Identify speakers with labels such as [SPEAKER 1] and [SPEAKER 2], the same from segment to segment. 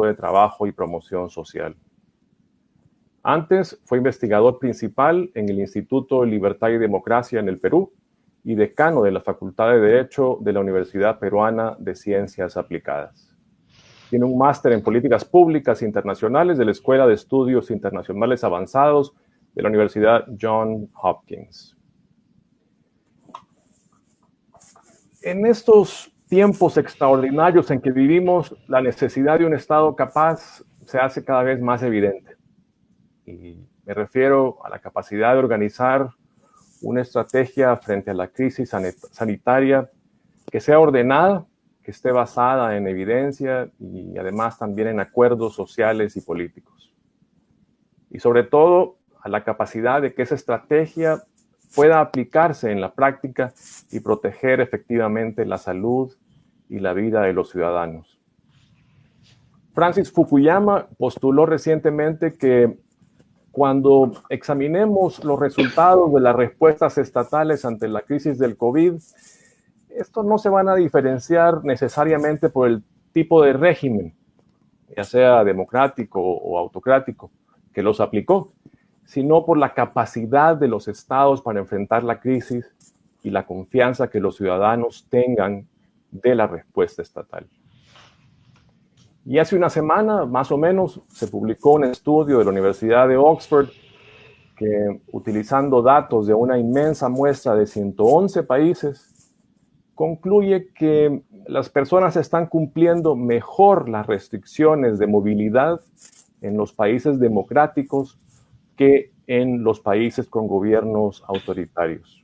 [SPEAKER 1] de Trabajo y Promoción Social. Antes fue investigador principal en el Instituto de Libertad y Democracia en el Perú y decano de la Facultad de Derecho de la Universidad Peruana de Ciencias Aplicadas. Tiene un máster en Políticas Públicas Internacionales de la Escuela de Estudios Internacionales Avanzados de la Universidad Johns Hopkins. En estos tiempos extraordinarios en que vivimos, la necesidad de un Estado capaz se hace cada vez más evidente. Y me refiero a la capacidad de organizar una estrategia frente a la crisis sanitaria que sea ordenada, que esté basada en evidencia y además también en acuerdos sociales y políticos. Y sobre todo, a la capacidad de que esa estrategia pueda aplicarse en la práctica y proteger efectivamente la salud y la vida de los ciudadanos. Francis Fukuyama postuló recientemente que cuando examinemos los resultados de las respuestas estatales ante la crisis del COVID, estos no se van a diferenciar necesariamente por el tipo de régimen, ya sea democrático o autocrático, que los aplicó, sino por la capacidad de los estados para enfrentar la crisis y la confianza que los ciudadanos tengan de la respuesta estatal. Y hace una semana, más o menos, se publicó un estudio de la Universidad de Oxford que, utilizando datos de una inmensa muestra de 111 países, concluye que las personas están cumpliendo mejor las restricciones de movilidad en los países democráticos que en los países con gobiernos autoritarios.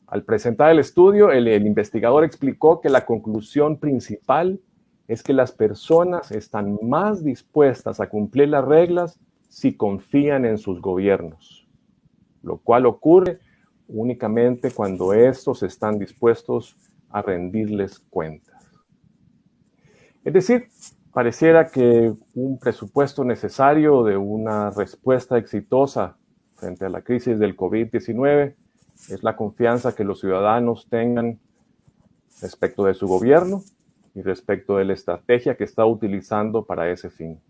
[SPEAKER 1] Al presentar el estudio, el investigador explicó que la conclusión principal es que las personas están más dispuestas a cumplir las reglas si confían en sus gobiernos, lo cual ocurre únicamente cuando estos están dispuestos a rendirles cuentas. Es decir, pareciera que un presupuesto necesario de una respuesta exitosa frente a la crisis del COVID-19 es la confianza que los ciudadanos tengan respecto de su gobierno y respecto de la estrategia que está utilizando para ese fin.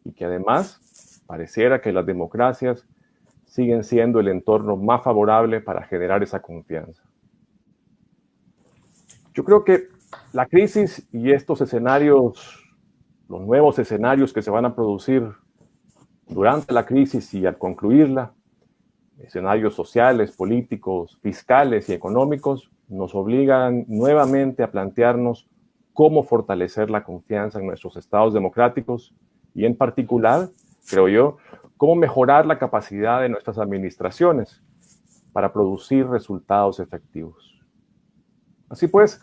[SPEAKER 1] Y que además pareciera que las democracias siguen siendo el entorno más favorable para generar esa confianza. Yo creo que la crisis y estos escenarios, los nuevos escenarios que se van a producir durante la crisis y al concluirla, escenarios sociales, políticos, fiscales y económicos, nos obligan nuevamente a plantearnos cómo fortalecer la confianza en nuestros estados democráticos y en particular, creo yo, cómo mejorar la capacidad de nuestras administraciones para producir resultados efectivos. Así pues,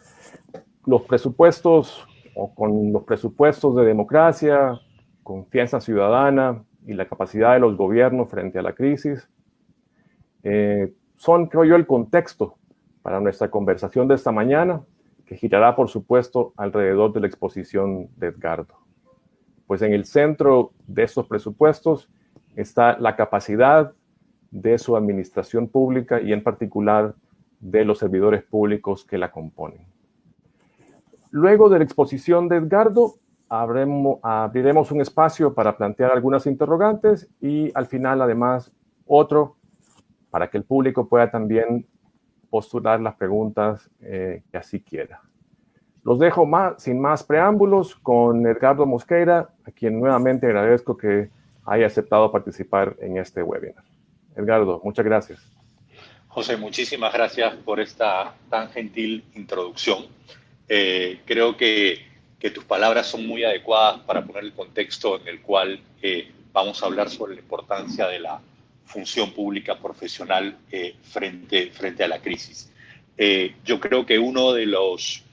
[SPEAKER 1] los presupuestos o con los presupuestos de democracia, confianza ciudadana y la capacidad de los gobiernos frente a la crisis son, creo yo, el contexto para nuestra conversación de esta mañana, que girará, por supuesto, alrededor de la exposición de Edgardo. Pues en el centro de estos presupuestos está la capacidad de su administración pública y en particular de los servidores públicos que la componen. Luego de la exposición de Edgardo, abriremos un espacio para plantear algunas interrogantes y al final, además, otro para que el público pueda también postular las preguntas que así quiera. Los dejo sin más preámbulos con Edgardo Mosqueira, a quien nuevamente agradezco que haya aceptado participar en este webinar. Edgardo, muchas gracias.
[SPEAKER 2] José, muchísimas gracias por esta tan gentil introducción. Creo que tus palabras son muy adecuadas para poner el contexto en el cual vamos a hablar sobre la importancia de la función pública profesional frente a la crisis. Yo creo que uno de los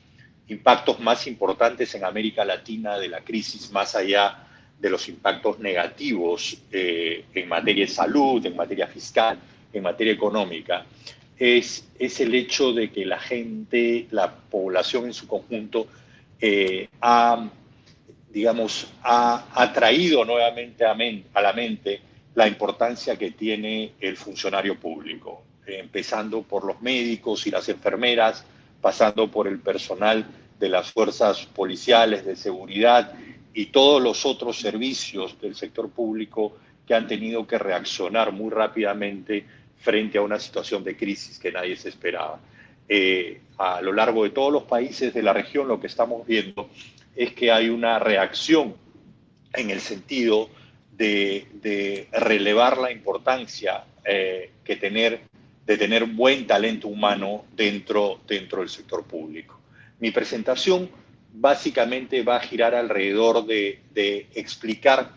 [SPEAKER 2] impactos más importantes en América Latina de la crisis, más allá de los impactos negativos en materia de salud, en materia fiscal, en materia económica, es el hecho de que la gente, la población en su conjunto, ha traído nuevamente a la mente la importancia que tiene el funcionario público, empezando por los médicos y las enfermeras, pasando por el personal de las fuerzas policiales, de seguridad y todos los otros servicios del sector público que han tenido que reaccionar muy rápidamente frente a una situación de crisis que nadie se esperaba. A lo largo de todos los países de la región lo que estamos viendo es que hay una reacción en el sentido de relevar la importancia de tener buen talento humano dentro del sector público. Mi presentación básicamente va a girar alrededor de explicar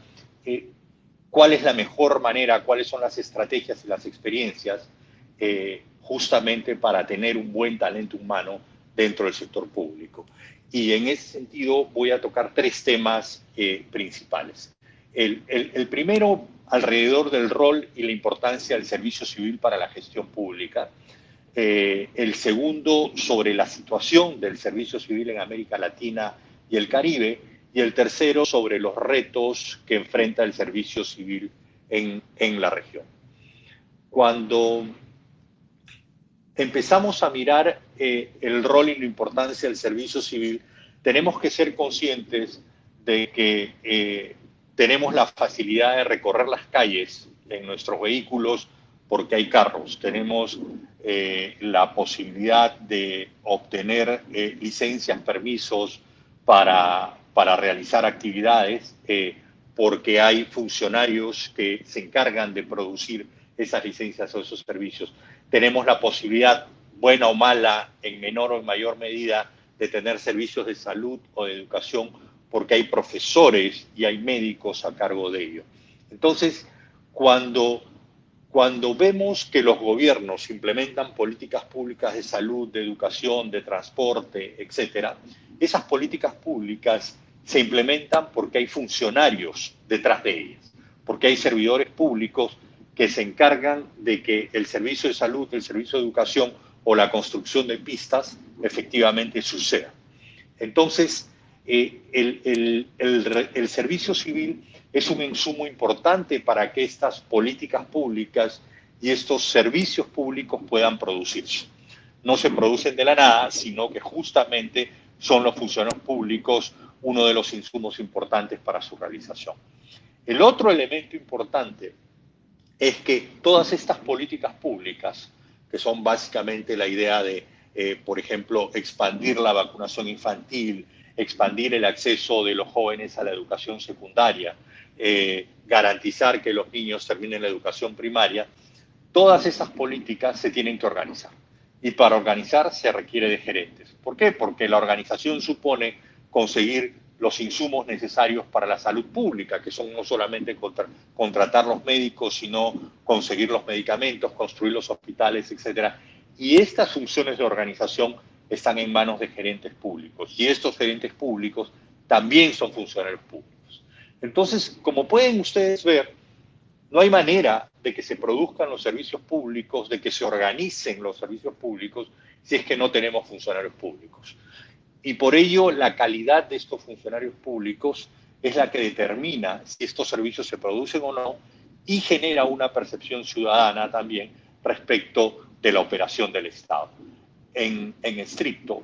[SPEAKER 2] cuál es la mejor manera, cuáles son las estrategias y las experiencias justamente para tener un buen talento humano dentro del sector público. Y en ese sentido voy a tocar tres temas principales. El primero, alrededor del rol y la importancia del servicio civil para la gestión pública. El segundo, sobre la situación del servicio civil en América Latina y el Caribe. Y el tercero, sobre los retos que enfrenta el servicio civil en la región. Cuando empezamos a mirar el rol y la importancia del servicio civil, tenemos que ser conscientes de que tenemos la facilidad de recorrer las calles en nuestros vehículos porque hay carros. Tenemos la posibilidad de obtener licencias, permisos para realizar actividades porque hay funcionarios que se encargan de producir esas licencias o esos servicios. Tenemos la posibilidad, buena o mala, en menor o en mayor medida, de tener servicios de salud o de educación porque hay profesores y hay médicos a cargo de ello. Entonces, cuando vemos que los gobiernos implementan políticas públicas de salud, de educación, de transporte, etcétera, esas políticas públicas se implementan porque hay funcionarios detrás de ellas, porque hay servidores públicos que se encargan de que el servicio de salud, el servicio de educación o la construcción de pistas efectivamente suceda. Entonces, el servicio civil es un insumo importante para que estas políticas públicas y estos servicios públicos puedan producirse. No se producen de la nada, sino que justamente son los funcionarios públicos uno de los insumos importantes para su realización. El otro elemento importante es que todas estas políticas públicas, que son básicamente la idea de, por ejemplo, expandir la vacunación infantil, expandir el acceso de los jóvenes a la educación secundaria, garantizar que los niños terminen la educación primaria, todas esas políticas se tienen que organizar. Y para organizar se requiere de gerentes. ¿Por qué? Porque la organización supone conseguir los insumos necesarios para la salud pública, que son no solamente contratar los médicos, sino conseguir los medicamentos, construir los hospitales, etc. Y estas funciones de organización están en manos de gerentes públicos. Y estos gerentes públicos también son funcionarios públicos. Entonces, como pueden ustedes ver, no hay manera de que se produzcan los servicios públicos, de que se organicen los servicios públicos, si es que no tenemos funcionarios públicos. Y por ello, la calidad de estos funcionarios públicos es la que determina si estos servicios se producen o no y genera una percepción ciudadana también respecto de la operación del Estado. En estricto,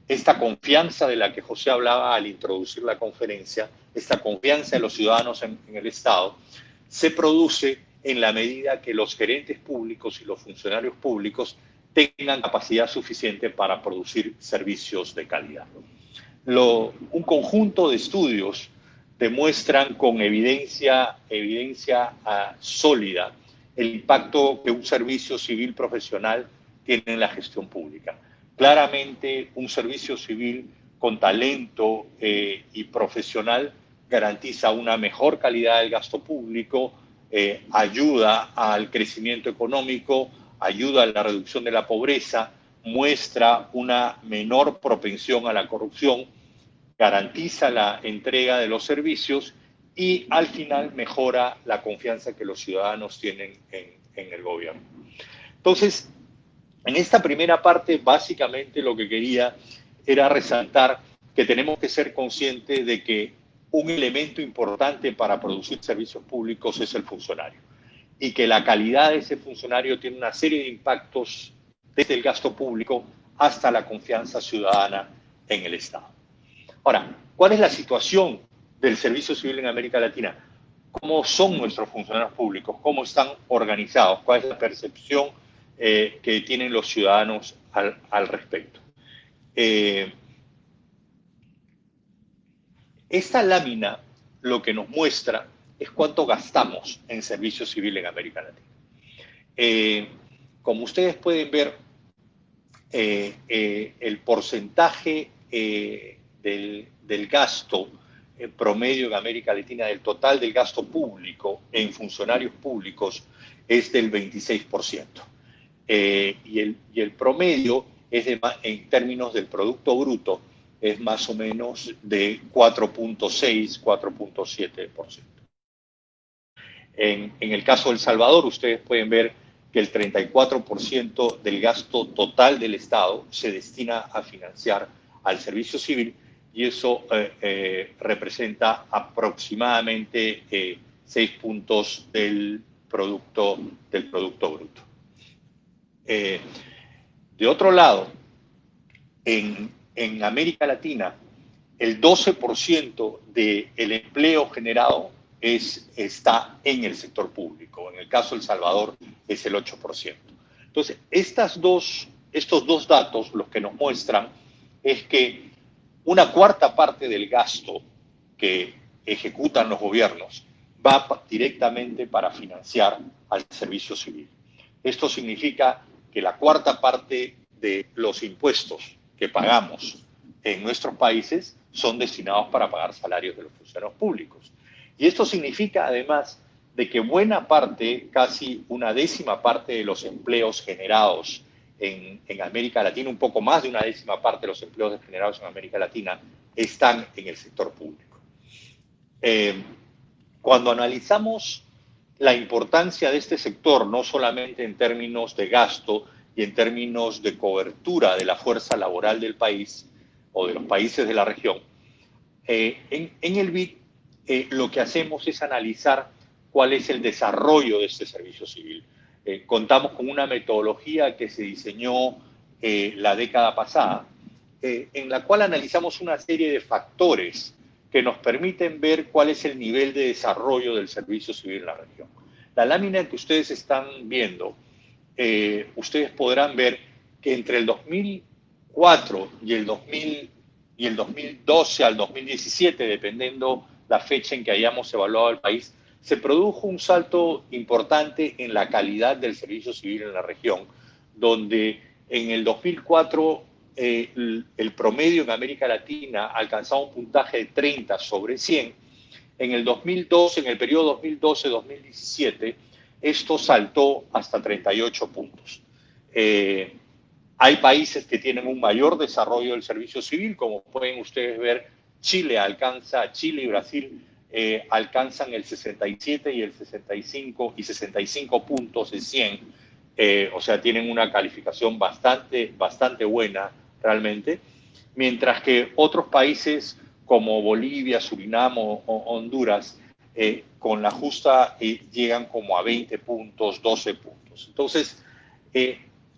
[SPEAKER 2] esta confianza de la que José hablaba al introducir la conferencia, esta confianza de los ciudadanos en el Estado, se produce en la medida que los gerentes públicos y los funcionarios públicos tengan capacidad suficiente para producir servicios de calidad. Un conjunto de estudios demuestran con evidencia sólida el impacto que un servicio civil profesional tiene en la gestión pública. Claramente, un servicio civil con talento y profesional garantiza una mejor calidad del gasto público, ayuda al crecimiento económico, ayuda a la reducción de la pobreza, muestra una menor propensión a la corrupción, garantiza la entrega de los servicios y al final mejora la confianza que los ciudadanos tienen en el gobierno. Entonces, en esta primera parte, básicamente lo que quería era resaltar que tenemos que ser conscientes de que un elemento importante para producir servicios públicos es el funcionario y que la calidad de ese funcionario tiene una serie de impactos desde el gasto público hasta la confianza ciudadana en el Estado. Ahora, ¿cuál es la situación del servicio civil en América Latina? ¿Cómo son nuestros funcionarios públicos? ¿Cómo están organizados? ¿Cuál es la percepción que tienen los ciudadanos al respecto? Esta lámina lo que nos muestra es cuánto gastamos en servicio civil en América Latina. Como ustedes pueden ver, el porcentaje del gasto promedio en América Latina, del total del gasto público en funcionarios públicos, es del 26%. Y el promedio es en términos del Producto Bruto, es más o menos de 4.6, 4.7%. En el caso de El Salvador, ustedes pueden ver que el 34% del gasto total del Estado se destina a financiar al servicio civil, y eso representa aproximadamente 6 puntos del Producto Bruto. De otro lado, en América Latina, el 12% del empleo generado está en el sector público. En el caso de El Salvador es el 8%. Entonces, estos dos datos lo que nos muestran es que una cuarta parte del gasto que ejecutan los gobiernos va directamente para financiar al servicio civil. Esto significa que la cuarta parte de los impuestos que pagamos en nuestros países son destinados para pagar salarios de los funcionarios públicos. Y esto significa, además, de que buena parte, casi una décima parte de los empleos generados en América Latina, un poco más de una décima parte de los empleos generados en América Latina, están en el sector público. Cuando analizamos la importancia de este sector, no solamente en términos de gasto y en términos de cobertura de la fuerza laboral del país o de los países de la región, en el BID lo que hacemos es analizar cuál es el desarrollo de este servicio civil. Contamos con una metodología que se diseñó la década pasada, en la cual analizamos una serie de factores que nos permiten ver cuál es el nivel de desarrollo del servicio civil en la región. La lámina que ustedes están viendo, ustedes podrán ver que entre el 2004 y el 2012 al 2017, dependiendo la fecha en que hayamos evaluado el país, se produjo un salto importante en la calidad del servicio civil en la región, donde en el 2004 el promedio en América Latina alcanzaba un puntaje de 30 sobre 100. En el 2012, en el periodo 2012-2017, esto saltó hasta 38 puntos. Hay países que tienen un mayor desarrollo del servicio civil, como pueden ustedes ver, Chile y Brasil alcanzan el 67 y el 65 puntos de 100, o sea, tienen una calificación bastante buena realmente, mientras que otros países como Bolivia, Surinam o Honduras, con la justa llegan como a 20 puntos, 12 puntos. Entonces,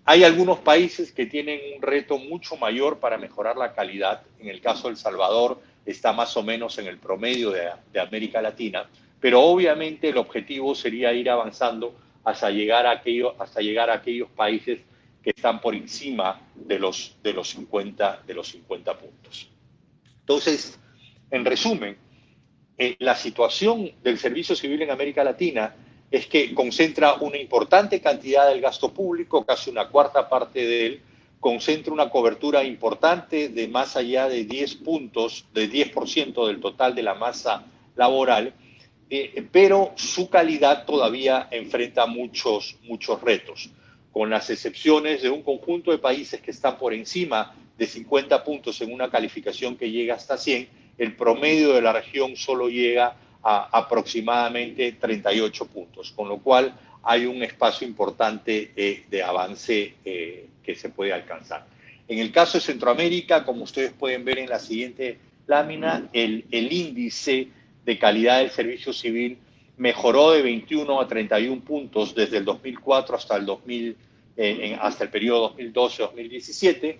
[SPEAKER 2] hay algunos países que tienen un reto mucho mayor para mejorar la calidad. En el caso de El Salvador está más o menos en el promedio de América Latina, pero obviamente el objetivo sería ir avanzando hasta llegar a aquellos países que están por encima de los 50 puntos. Entonces, en resumen, la situación del servicio civil en América Latina es que concentra una importante cantidad del gasto público, casi una cuarta parte de él, concentra una cobertura importante de más allá de 10 puntos, de 10% del total de la masa laboral, pero su calidad todavía enfrenta muchos retos, con las excepciones de un conjunto de países que están por encima de 50 puntos en una calificación que llega hasta 100, el promedio de la región solo llega a aproximadamente 38 puntos, con lo cual hay un espacio importante de avance que se puede alcanzar. En el caso de Centroamérica, como ustedes pueden ver en la siguiente lámina, el índice de calidad del servicio civil mejoró de 21 a 31 puntos desde el 2004 hasta el periodo 2012-2017,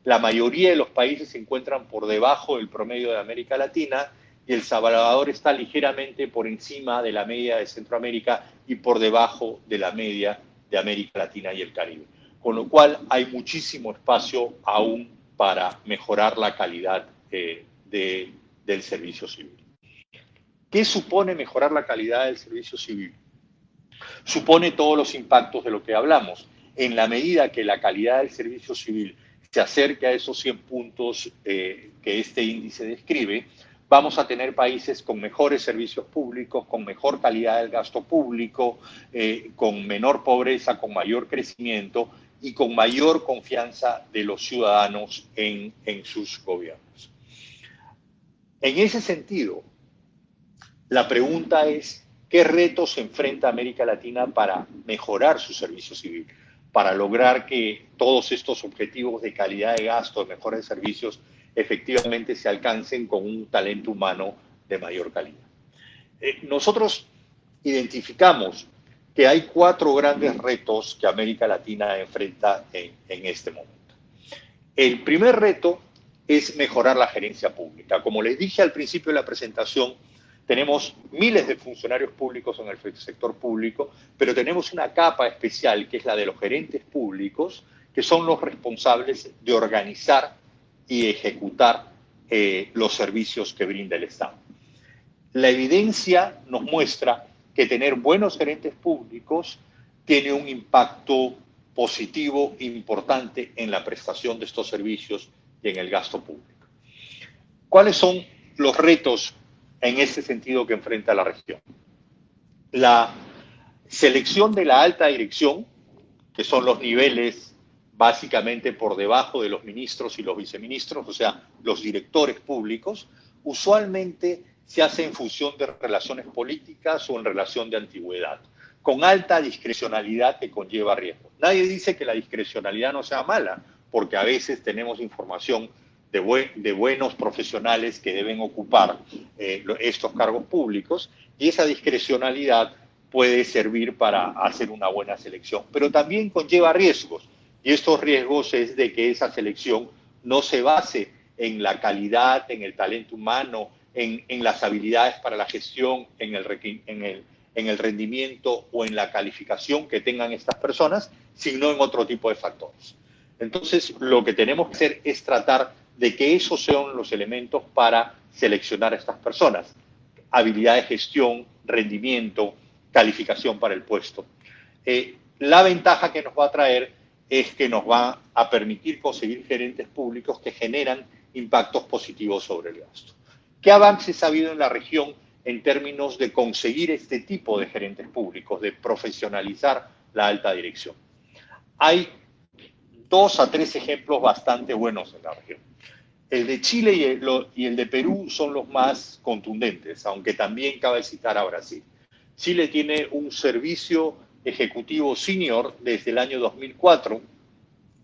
[SPEAKER 2] La mayoría de los países se encuentran por debajo del promedio de América Latina y El Salvador está ligeramente por encima de la media de Centroamérica y por debajo de la media de América Latina y el Caribe. Con lo cual hay muchísimo espacio aún para mejorar la calidad del servicio civil. ¿Qué supone mejorar la calidad del servicio civil? Supone todos los impactos de lo que hablamos. En la medida que la calidad del servicio civil se acerque a esos 100 puntos que este índice describe, vamos a tener países con mejores servicios públicos, con mejor calidad del gasto público, con menor pobreza, con mayor crecimiento y con mayor confianza de los ciudadanos en sus gobiernos. En ese sentido, la pregunta es, ¿qué retos se enfrenta América Latina para mejorar su servicio civil, para lograr que todos estos objetivos de calidad de gasto, de mejores servicios, efectivamente se alcancen con un talento humano de mayor calidad? Nosotros identificamos que hay 4 grandes retos que América Latina enfrenta en este momento. El primer reto es mejorar la gerencia pública. Como les dije al principio de la presentación, tenemos miles de funcionarios públicos en el sector público, pero tenemos una capa especial que es la de los gerentes públicos, que son los responsables de organizar y ejecutar los servicios que brinda el Estado. La evidencia nos muestra que tener buenos gerentes públicos tiene un impacto positivo importante en la prestación de estos servicios y en el gasto público. ¿Cuáles son los retos en ese sentido que enfrenta la región? La selección de la alta dirección, que son los niveles básicamente por debajo de los ministros y los viceministros, o sea, los directores públicos, usualmente se hace en función de relaciones políticas o en relación de antigüedad, con alta discrecionalidad que conlleva riesgos. Nadie dice que la discrecionalidad no sea mala, porque a veces tenemos información de buenos profesionales que deben ocupar estos cargos públicos, y esa discrecionalidad puede servir para hacer una buena selección, pero también conlleva riesgos, y estos riesgos es de que esa selección no se base en la calidad, en el talento humano, en las habilidades para la gestión, en el rendimiento o en la calificación que tengan estas personas, sino en otro tipo de factores. Entonces, lo que tenemos que hacer es tratar de que esos sean los elementos para seleccionar a estas personas. Habilidad de gestión, rendimiento, calificación para el puesto. La ventaja que nos va a traer es que nos va a permitir conseguir gerentes públicos que generan impactos positivos sobre el gasto. ¿Qué avances ha habido en la región en términos de conseguir este tipo de gerentes públicos, de profesionalizar la alta dirección? Hay 2 a 3 ejemplos bastante buenos en la región. El de Chile y el de Perú son los más contundentes, aunque también cabe citar a Brasil. Chile tiene un servicio ejecutivo senior desde el año 2004,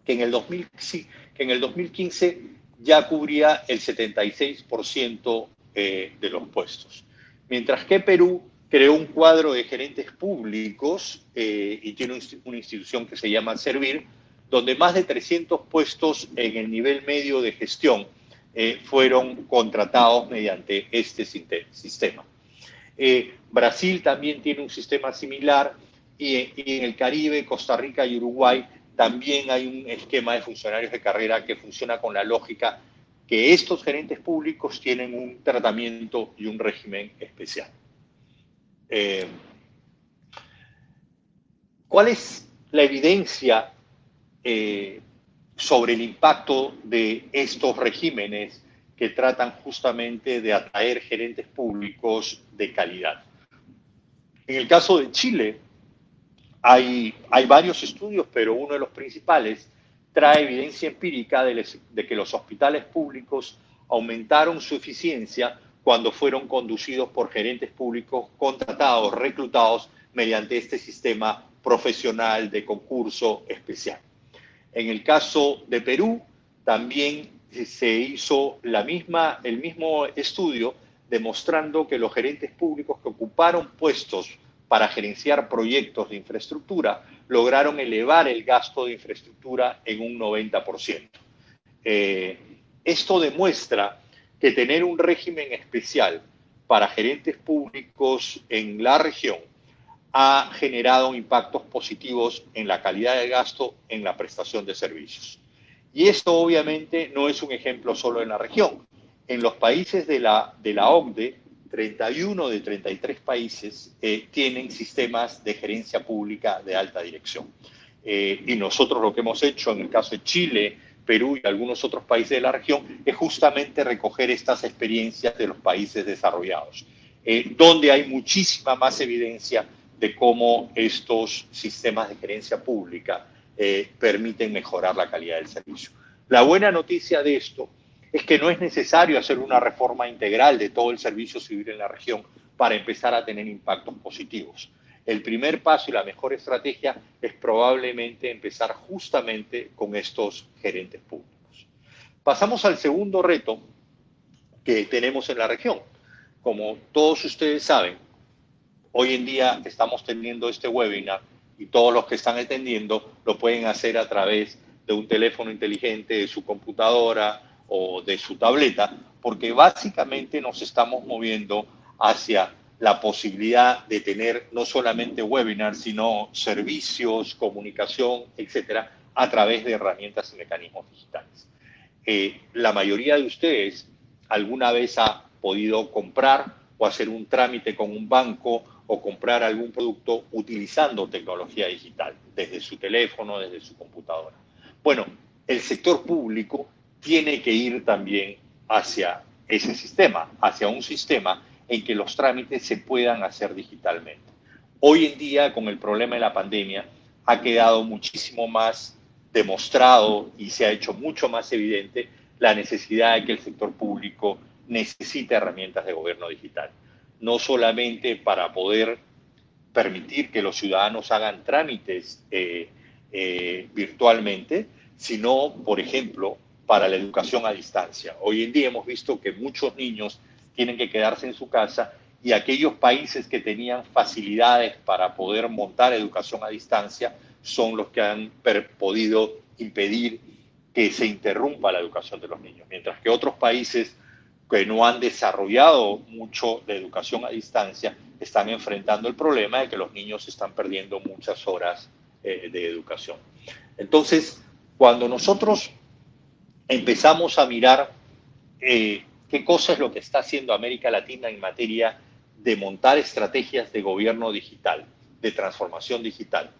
[SPEAKER 2] que en el 2015 ya cubría el 76% de los puestos. Mientras que Perú creó un cuadro de gerentes públicos y tiene una institución que se llama Servir, donde más de 300 puestos en el nivel medio de gestión fueron contratados mediante este sistema. Brasil también tiene un sistema similar y en el Caribe, Costa Rica y Uruguay también hay un esquema de funcionarios de carrera que funciona con la lógica que estos gerentes públicos tienen un tratamiento y un régimen especial. ¿Cuál es la evidencia sobre el impacto de estos regímenes que tratan justamente de atraer gerentes públicos de calidad? En el caso de Chile, hay varios estudios, pero uno de los principales trae evidencia empírica de que los hospitales públicos aumentaron su eficiencia cuando fueron conducidos por gerentes públicos contratados, reclutados mediante este sistema profesional de concurso especial. En el caso de Perú, también se hizo el mismo estudio demostrando que los gerentes públicos que ocuparon puestos para gerenciar proyectos de infraestructura lograron elevar el gasto de infraestructura en un 90%. Esto demuestra que tener un régimen especial para gerentes públicos en la región ha generado impactos positivos en la calidad del gasto en la prestación de servicios. Y esto obviamente no es un ejemplo solo en la región. En los países de la OCDE, 31 de 33 países tienen sistemas de gerencia pública de alta dirección. Y nosotros lo que hemos hecho en el caso de Chile, Perú y algunos otros países de la región es justamente recoger estas experiencias de los países desarrollados, donde hay muchísima más evidencia de cómo estos sistemas de gerencia pública permiten mejorar la calidad del servicio. La buena noticia de esto es que no es necesario hacer una reforma integral de todo el servicio civil en la región para empezar a tener impactos positivos. El primer paso y la mejor estrategia es probablemente empezar justamente con estos gerentes públicos. Pasamos al segundo reto que tenemos en la región. Como todos ustedes saben, hoy en día estamos teniendo este webinar y todos los que están atendiendo lo pueden hacer a través de un teléfono inteligente, de su computadora o de su tableta, porque básicamente nos estamos moviendo hacia la posibilidad de tener no solamente webinars, sino servicios, comunicación, etcétera, a través de herramientas y mecanismos digitales. La mayoría de ustedes alguna vez ha podido comprar o hacer un trámite con un banco o comprar algún producto utilizando tecnología digital, desde su teléfono, desde su computadora. Bueno, el sector público tiene que ir también hacia ese sistema, hacia un sistema en que los trámites se puedan hacer digitalmente. Hoy en día, con el problema de la pandemia, ha quedado muchísimo más demostrado y se ha hecho mucho más evidente la necesidad de que el sector público necesita herramientas de gobierno digital, no solamente para poder permitir que los ciudadanos hagan trámites virtualmente, sino, por ejemplo, para la educación a distancia. Hoy en día hemos visto que muchos niños tienen que quedarse en su casa y aquellos países que tenían facilidades para poder montar educación a distancia son los que han podido impedir que se interrumpa la educación de los niños, mientras que otros países que no han desarrollado mucho la educación a distancia están enfrentando el problema de que los niños están perdiendo muchas horas de educación. Entonces, cuando nosotros empezamos a mirar qué cosa es lo que está haciendo América Latina en materia de montar estrategias de gobierno digital, de transformación digital,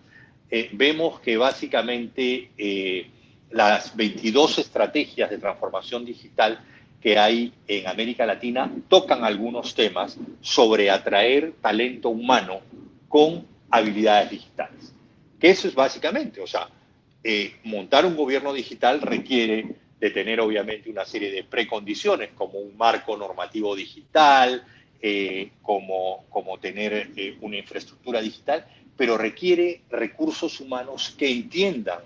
[SPEAKER 2] vemos que básicamente las 22 estrategias de transformación digital que hay en América Latina tocan algunos temas sobre atraer talento humano con habilidades digitales. Que eso es básicamente, o sea, montar un gobierno digital requiere de tener obviamente una serie de precondiciones como un marco normativo digital, como tener una infraestructura digital, pero requiere recursos humanos que entiendan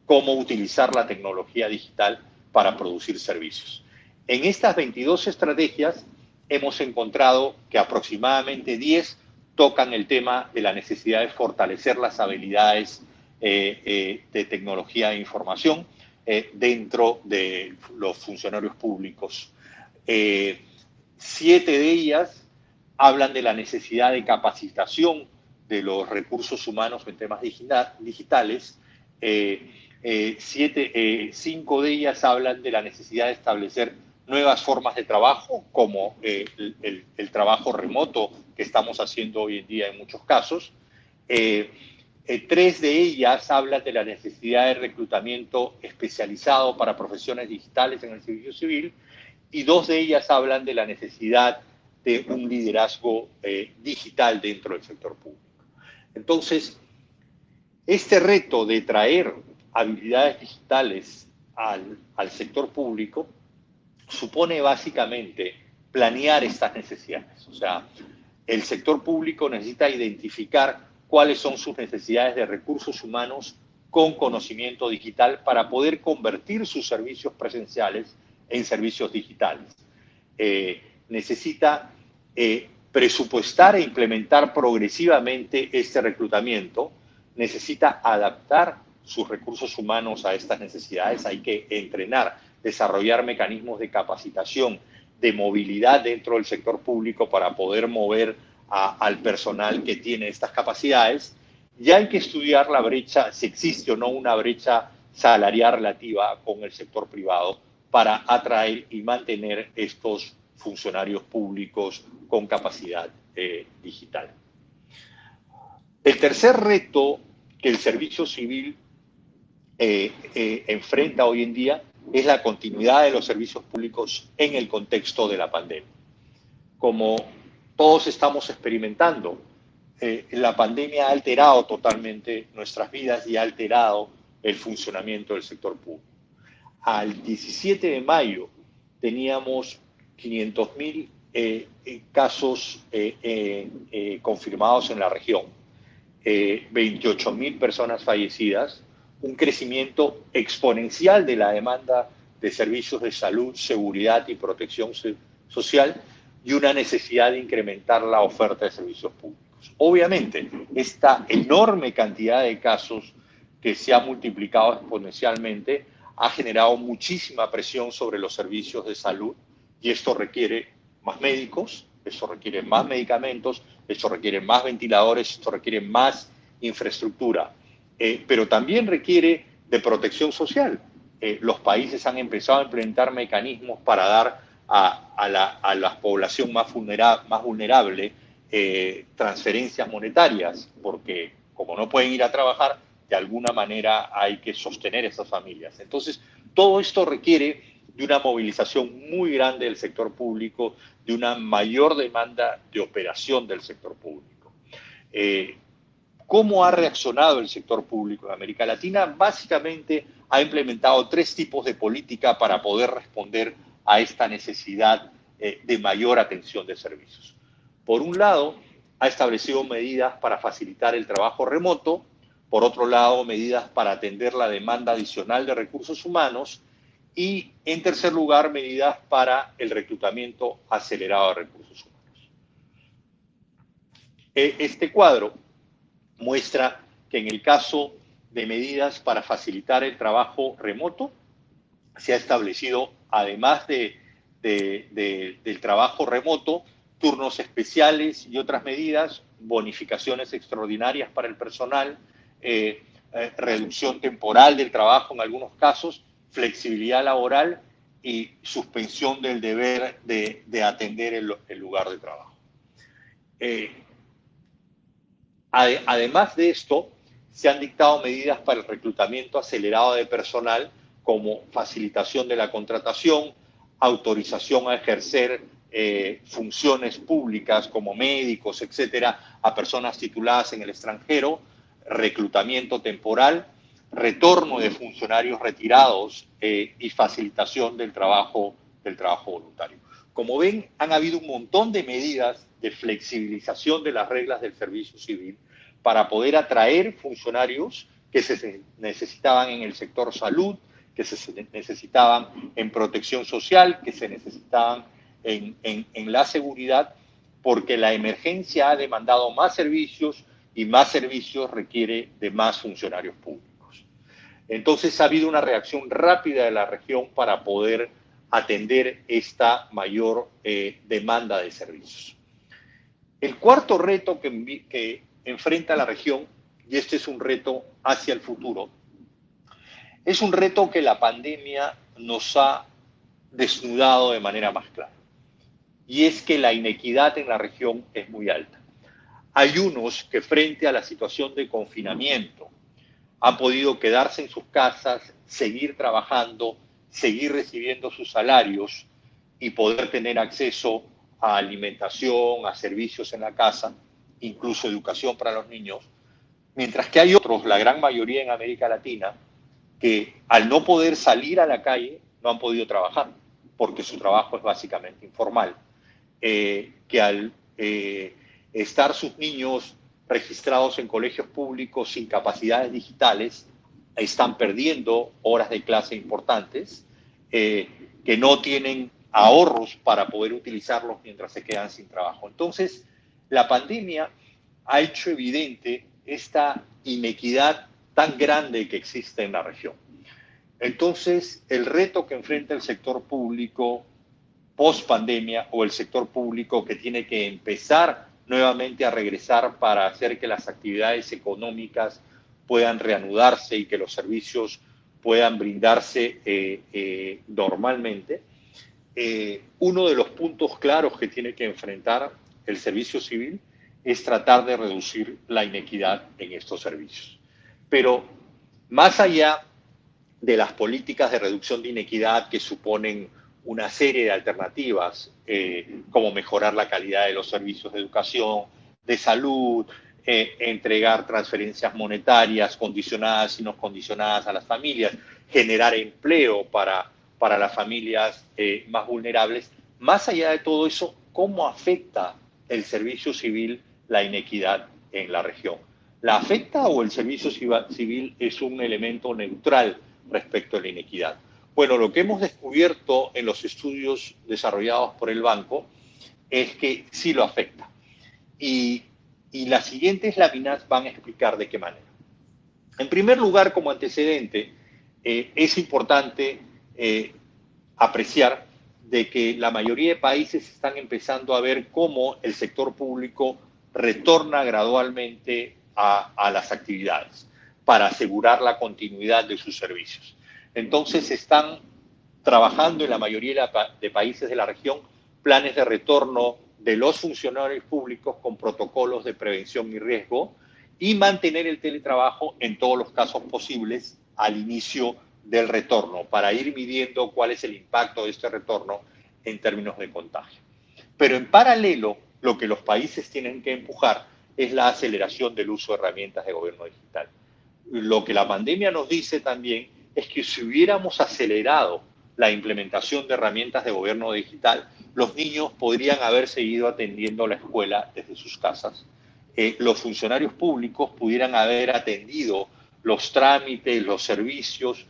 [SPEAKER 2] cómo utilizar la tecnología digital para producir servicios. En estas 22 estrategias hemos encontrado que aproximadamente 10 tocan el tema de la necesidad de fortalecer las habilidades de tecnología e información dentro de los funcionarios públicos. 7 de ellas hablan de la necesidad de capacitación de los recursos humanos en temas digitales. 5 de ellas hablan de la necesidad de establecer nuevas formas de trabajo, como el trabajo remoto que estamos haciendo hoy en día en muchos casos. 3 de ellas hablan de la necesidad de reclutamiento especializado para profesiones digitales en el servicio civil, y 2 de ellas hablan de la necesidad de un liderazgo digital dentro del sector público. Entonces, este reto de traer habilidades digitales al sector público supone básicamente planear estas necesidades. O sea, el sector público necesita identificar cuáles son sus necesidades de recursos humanos con conocimiento digital para poder convertir sus servicios presenciales en servicios digitales. Necesita presupuestar e implementar progresivamente este reclutamiento, necesita adaptar sus recursos humanos a estas necesidades, hay que entrenar desarrollar mecanismos de capacitación, de movilidad dentro del sector público para poder mover al personal que tiene estas capacidades. Ya hay que estudiar la brecha, si existe o no una brecha salarial relativa con el sector privado para atraer y mantener estos funcionarios públicos con capacidad digital. El tercer reto que el servicio civil enfrenta hoy en día es la continuidad de los servicios públicos en el contexto de la pandemia. Como todos estamos experimentando, la pandemia ha alterado totalmente nuestras vidas y ha alterado el funcionamiento del sector público. Al 17 de mayo teníamos 500.000 casos confirmados en la región, 28.000 personas fallecidas, un crecimiento exponencial de la demanda de servicios de salud, seguridad y protección social y una necesidad de incrementar la oferta de servicios públicos. Obviamente, esta enorme cantidad de casos que se ha multiplicado exponencialmente ha generado muchísima presión sobre los servicios de salud y esto requiere más médicos, esto requiere más medicamentos, esto requiere más ventiladores, esto requiere más infraestructura, pero también requiere de protección social. Los países han empezado a implementar mecanismos para dar a la población más vulnerable transferencias monetarias, porque como no pueden ir a trabajar, de alguna manera hay que sostener a esas familias. Entonces, todo esto requiere de una movilización muy grande del sector público, de una mayor demanda de operación del sector público. ¿Cómo ha reaccionado el sector público en América Latina? Básicamente ha implementado 3 tipos de política para poder responder a esta necesidad de mayor atención de servicios. Por un lado, ha establecido medidas para facilitar el trabajo remoto. Por otro lado, medidas para atender la demanda adicional de recursos humanos. Y, en tercer lugar, medidas para el reclutamiento acelerado de recursos humanos. Este cuadro muestra que en el caso de medidas para facilitar el trabajo remoto, se ha establecido, además del trabajo remoto, turnos especiales y otras medidas, bonificaciones extraordinarias para el personal, reducción temporal del trabajo en algunos casos, flexibilidad laboral y suspensión del deber de atender el lugar de trabajo. Además de esto, se han dictado medidas para el reclutamiento acelerado de personal, como facilitación de la contratación, autorización a ejercer funciones públicas como médicos, etcétera, a personas tituladas en el extranjero, reclutamiento temporal, retorno de funcionarios retirados y facilitación del trabajo voluntario. Como ven, han habido un montón de medidas de flexibilización de las reglas del servicio civil para poder atraer funcionarios que se necesitaban en el sector salud, que se necesitaban en protección social, que se necesitaban en la seguridad, porque la emergencia ha demandado más servicios y más servicios requiere de más funcionarios públicos. Entonces ha habido una reacción rápida de la región para poder atender esta mayor demanda de servicios. El cuarto reto que enfrenta la región, y este es un reto hacia el futuro, es un reto que la pandemia nos ha desnudado de manera más clara. Y es que la inequidad en la región es muy alta. Hay unos que frente a la situación de confinamiento han podido quedarse en sus casas, seguir trabajando, seguir recibiendo sus salarios y poder tener acceso a alimentación, a servicios en la casa, incluso educación para los niños, mientras que hay otros, la gran mayoría en América Latina, que al no poder salir a la calle no han podido trabajar, porque su trabajo es básicamente informal, que al estar sus niños registrados en colegios públicos sin capacidades digitales, están perdiendo horas de clase importantes, que no tienen ahorros para poder utilizarlos mientras se quedan sin trabajo. Entonces, la pandemia ha hecho evidente esta inequidad tan grande que existe en la región. Entonces, el reto que enfrenta el sector público post pandemia o el sector público que tiene que empezar nuevamente a regresar para hacer que las actividades económicas puedan reanudarse y que los servicios puedan brindarse normalmente. Uno de los puntos claros que tiene que enfrentar el servicio civil es tratar de reducir la inequidad en estos servicios. Pero más allá de las políticas de reducción de inequidad que suponen una serie de alternativas, como mejorar la calidad de los servicios de educación, de salud, entregar transferencias monetarias condicionadas y no condicionadas a las familias, generar empleo para las familias más vulnerables. Más allá de todo eso, ¿cómo afecta el servicio civil la inequidad en la región? ¿La afecta o el servicio civil es un elemento neutral respecto a la inequidad? Bueno, lo que hemos descubierto en los estudios desarrollados por el banco es que sí lo afecta. Y las siguientes láminas van a explicar de qué manera. En primer lugar, como antecedente, es importante apreciar de que la mayoría de países están empezando a ver cómo el sector público retorna gradualmente a las actividades para asegurar la continuidad de sus servicios. Entonces están trabajando en la mayoría de países de la región planes de retorno de los funcionarios públicos con protocolos de prevención y riesgo y mantener el teletrabajo en todos los casos posibles al inicio del retorno para ir midiendo cuál es el impacto de este retorno en términos de contagio. Pero en paralelo, lo que los países tienen que empujar es la aceleración del uso de herramientas de gobierno digital. Lo que la pandemia nos dice también es que si hubiéramos acelerado la implementación de herramientas de gobierno digital, los niños podrían haber seguido atendiendo la escuela desde sus casas. Los funcionarios públicos pudieran haber atendido los trámites, los servicios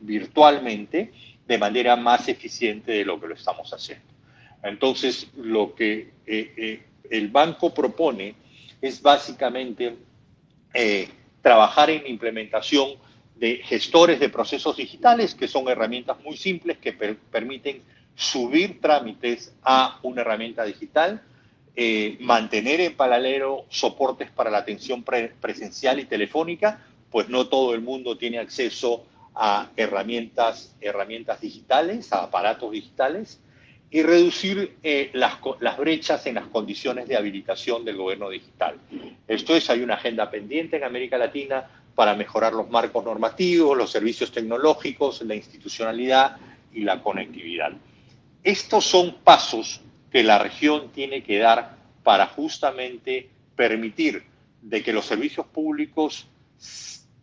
[SPEAKER 2] virtualmente de manera más eficiente de lo que lo estamos haciendo. Entonces, lo que el banco propone es básicamente trabajar en la implementación de gestores de procesos digitales, que son herramientas muy simples que permiten subir trámites a una herramienta digital, mantener en paralelo soportes para la atención presencial y telefónica, pues no todo el mundo tiene acceso a herramientas digitales, a aparatos digitales, y reducir las brechas en las condiciones de habilitación del gobierno digital. Esto es, hay una agenda pendiente en América Latina para mejorar los marcos normativos, los servicios tecnológicos, la institucionalidad y la conectividad. Estos son pasos que la región tiene que dar para justamente permitir de que los servicios públicos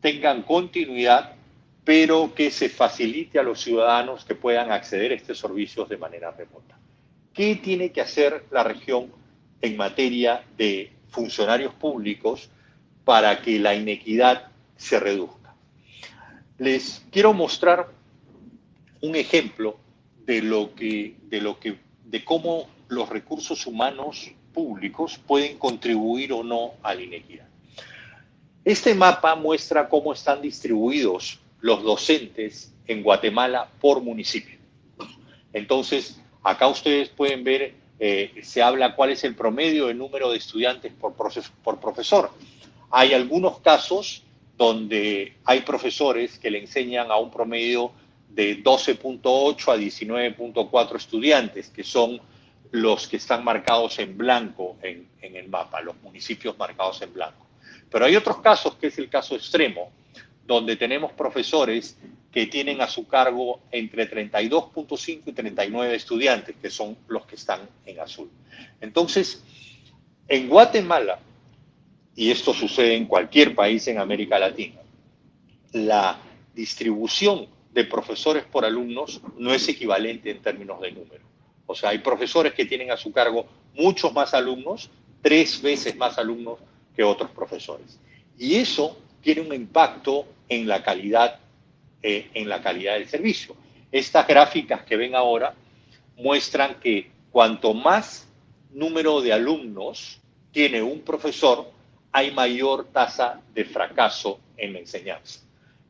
[SPEAKER 2] tengan continuidad, pero que se facilite a los ciudadanos que puedan acceder a estos servicios de manera remota. ¿Qué tiene que hacer la región en materia de funcionarios públicos para que la inequidad se reduzca? Les quiero mostrar un ejemplo de cómo los recursos humanos públicos pueden contribuir o no a la inequidad. Este mapa muestra cómo están distribuidos los docentes en Guatemala por municipio. Entonces, acá ustedes pueden ver, se habla cuál es el promedio de número de estudiantes por profesor. Hay algunos casos donde hay profesores que le enseñan a un promedio de 12.8 a 19.4 estudiantes, que son los que están marcados en blanco en el mapa, los municipios marcados en blanco. Pero hay otros casos, que es el caso extremo, donde tenemos profesores que tienen a su cargo entre 32.5 y 39 estudiantes, que son los que están en azul. Entonces, en Guatemala, y esto sucede en cualquier país en América Latina, la distribución de profesores por alumnos no es equivalente en términos de número. O sea, hay profesores que tienen a su cargo muchos más alumnos, 3 veces más alumnos que otros profesores. Y eso tiene un impacto en la calidad del servicio. Estas gráficas que ven ahora muestran que cuanto más número de alumnos tiene un profesor, hay mayor tasa de fracaso en la enseñanza.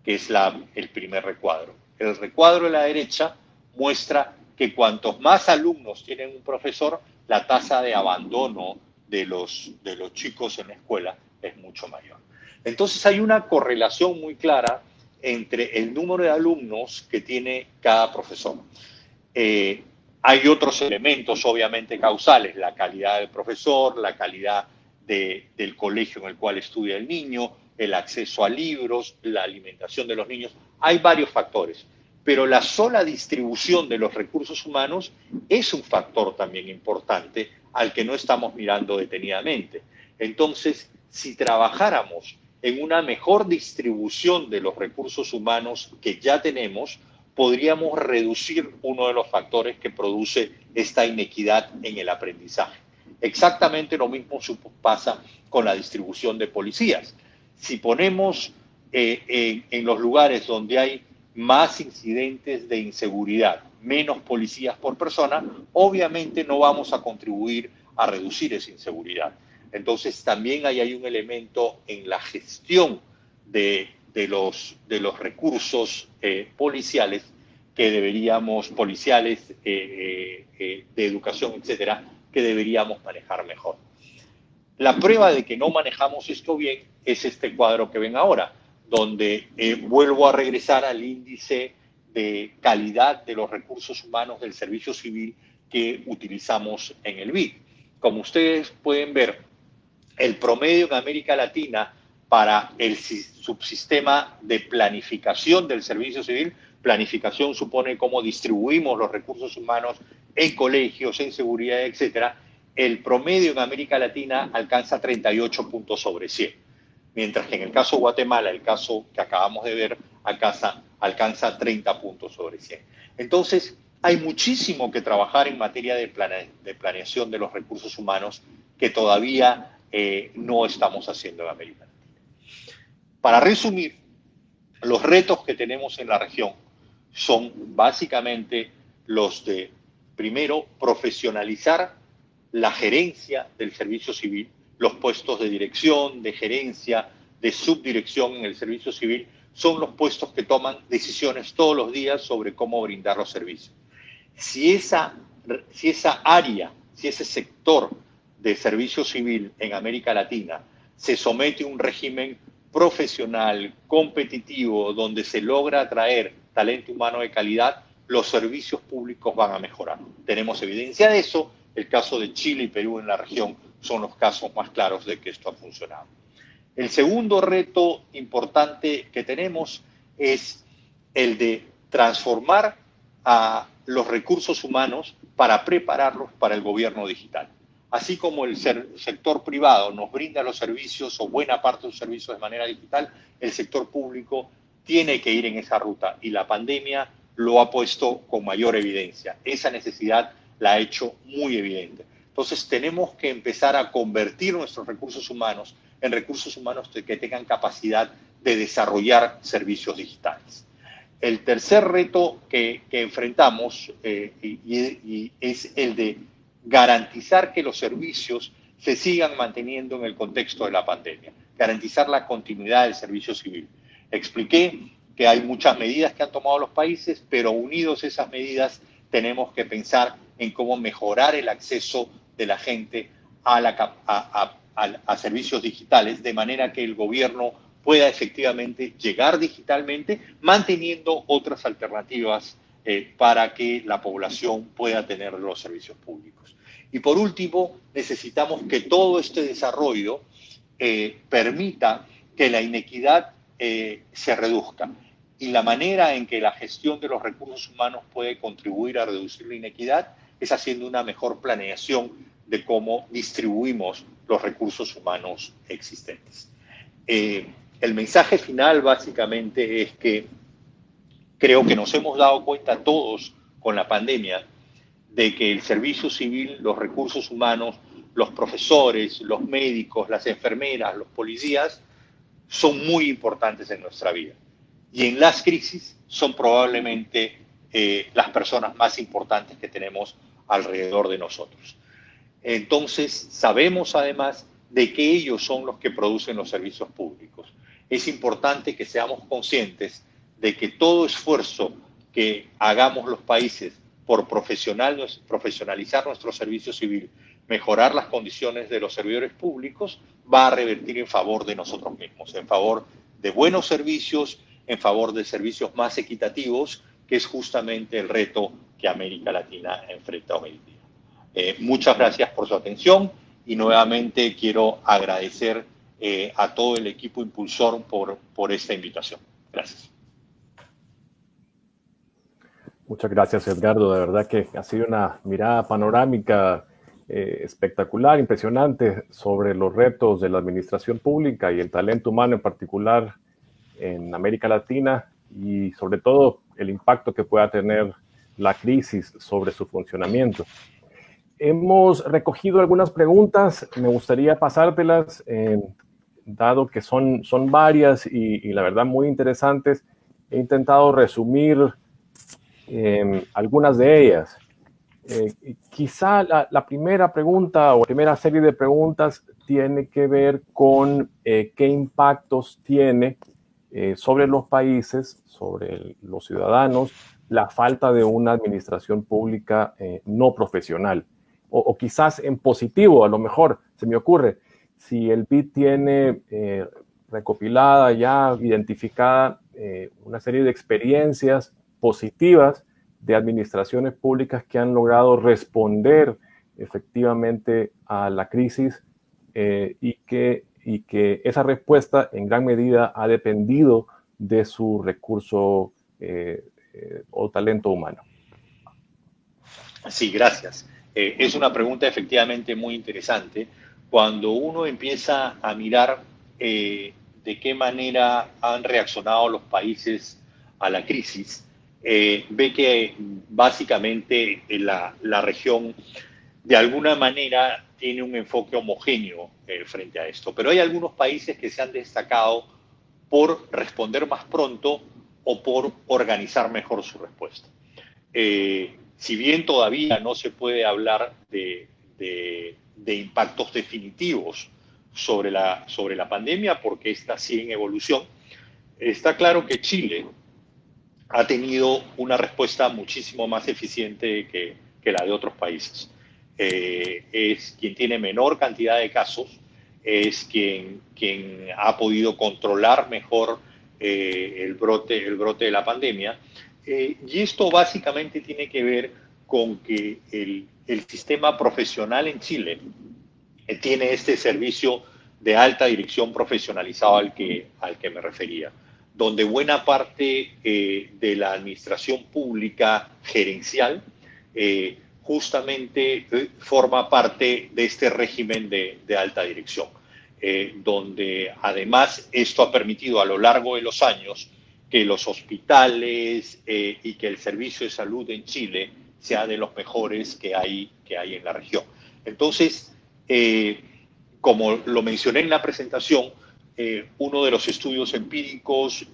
[SPEAKER 2] que es el primer recuadro. El recuadro de la derecha muestra que cuantos más alumnos tienen un profesor, la tasa de abandono de los chicos en la escuela es mucho mayor. Entonces hay una correlación muy clara entre el número de alumnos que tiene cada profesor. Hay otros elementos obviamente causales, la calidad del profesor, la calidad del colegio en el cual estudia el niño, el acceso a libros, la alimentación de los niños. Hay varios factores, pero la sola distribución de los recursos humanos es un factor también importante al que no estamos mirando detenidamente. Entonces, si trabajáramos en una mejor distribución de los recursos humanos que ya tenemos, podríamos reducir uno de los factores que produce esta inequidad en el aprendizaje. Exactamente lo mismo pasa con la distribución de policías. Si ponemos en los lugares donde hay más incidentes de inseguridad, menos policías por persona, obviamente no vamos a contribuir a reducir esa inseguridad. Entonces también hay un elemento en la gestión de los recursos policiales que deberíamos, de educación, etcétera, que deberíamos manejar mejor. La prueba de que no manejamos esto bien es este cuadro que ven ahora, donde vuelvo a regresar al índice de calidad de los recursos humanos del servicio civil que utilizamos en el BID. Como ustedes pueden ver, el promedio en América Latina para el subsistema de planificación del servicio civil, planificación supone cómo distribuimos los recursos humanos en colegios, en seguridad, etcétera. El promedio en América Latina alcanza 38 puntos sobre 100, mientras que en el caso de Guatemala, el caso que acabamos de ver, alcanza 30 puntos sobre 100. Entonces, hay muchísimo que trabajar en materia de planeación de los recursos humanos que todavía no estamos haciendo en América Latina. Para resumir, los retos que tenemos en la región son básicamente los de, primero, profesionalizar la gerencia del servicio civil, los puestos de dirección, de gerencia, de subdirección en el servicio civil, son los puestos que toman decisiones todos los días sobre cómo brindar los servicios. Si esa área, si ese sector de servicio civil en América Latina se somete a un régimen profesional, competitivo, donde se logra atraer talento humano de calidad, los servicios públicos van a mejorar. Tenemos evidencia de eso. El caso de Chile y Perú en la región son los casos más claros de que esto ha funcionado. El segundo reto importante que tenemos es el de transformar a los recursos humanos para prepararlos para el gobierno digital. Así como el sector privado nos brinda los servicios o buena parte de los servicios de manera digital, el sector público tiene que ir en esa ruta y la pandemia lo ha puesto con mayor evidencia. Esa necesidad la ha hecho muy evidente. Entonces tenemos que empezar a convertir nuestros recursos humanos en recursos humanos que tengan capacidad de desarrollar servicios digitales. El tercer reto que enfrentamos es el de garantizar que los servicios se sigan manteniendo en el contexto de la pandemia, garantizar la continuidad del servicio civil. Expliqué que hay muchas medidas que han tomado los países, pero unidos a esas medidas tenemos que pensar en cómo mejorar el acceso de la gente a servicios digitales, de manera que el gobierno pueda efectivamente llegar digitalmente, manteniendo otras alternativas para que la población pueda tener los servicios públicos. Y por último, necesitamos que todo este desarrollo permita que la inequidad se reduzca. Y la manera en que la gestión de los recursos humanos puede contribuir a reducir la inequidad es haciendo una mejor planeación de cómo distribuimos los recursos humanos existentes. El mensaje final básicamente es que creo que nos hemos dado cuenta todos con la pandemia de que el servicio civil, los recursos humanos, los profesores, los médicos, las enfermeras, los policías, son muy importantes en nuestra vida. Y en las crisis son probablemente las personas más importantes que tenemos alrededor de nosotros. Entonces, sabemos además de que ellos son los que producen los servicios públicos. es importante que seamos conscientes de que todo esfuerzo que hagamos los países por profesionalizar nuestro servicio civil, mejorar las condiciones de los servidores públicos, va a revertir en favor de nosotros mismos, en favor de buenos servicios, en favor de servicios más equitativos, que es justamente el reto que América Latina enfrenta hoy en día. Muchas gracias por su atención y nuevamente quiero agradecer a todo el equipo impulsor por esta invitación. Gracias.
[SPEAKER 1] Muchas gracias, Edgardo. De verdad que ha sido una mirada panorámica espectacular, impresionante sobre los retos de la administración pública y el talento humano en particular en América Latina y sobre todo el impacto que pueda tener la crisis sobre su funcionamiento. Hemos recogido algunas preguntas, me gustaría pasártelas, dado que son varias y la verdad muy interesantes. He intentado resumir algunas de ellas. Quizá la primera pregunta o primera serie de preguntas tiene que ver con qué impactos tiene sobre los países, sobre los ciudadanos, la falta de una administración pública no profesional. O quizás en positivo, a lo mejor, se me ocurre, si el BID tiene recopilada, ya identificada, una serie de experiencias positivas de administraciones públicas que han logrado responder efectivamente a la crisis y que esa respuesta en gran medida ha dependido de su recurso o talento humano.
[SPEAKER 2] Sí, gracias. Es una pregunta efectivamente muy interesante. Cuando uno empieza a mirar de qué manera han reaccionado los países a la crisis, ve que básicamente la región de alguna manera tiene un enfoque homogéneo frente a esto. Pero hay algunos países que se han destacado por responder más pronto o por organizar mejor su respuesta. Si bien todavía no se puede hablar de impactos definitivos sobre la pandemia, porque esta sigue en evolución, está claro que Chile ha tenido una respuesta muchísimo más eficiente que la de otros países. Es quien tiene menor cantidad de casos, es quien ha podido controlar mejor el brote de la pandemia. Y esto básicamente tiene que ver con que el sistema profesional en Chile tiene este servicio de alta dirección profesionalizado al que me refería, donde buena parte de la administración pública gerencial justamente forma parte de este régimen de alta dirección, donde además esto ha permitido a lo largo de los años que los hospitales y que el servicio de salud en Chile sea de los mejores que hay en la región. Entonces, como lo mencioné en la presentación, uno de los estudios empíricos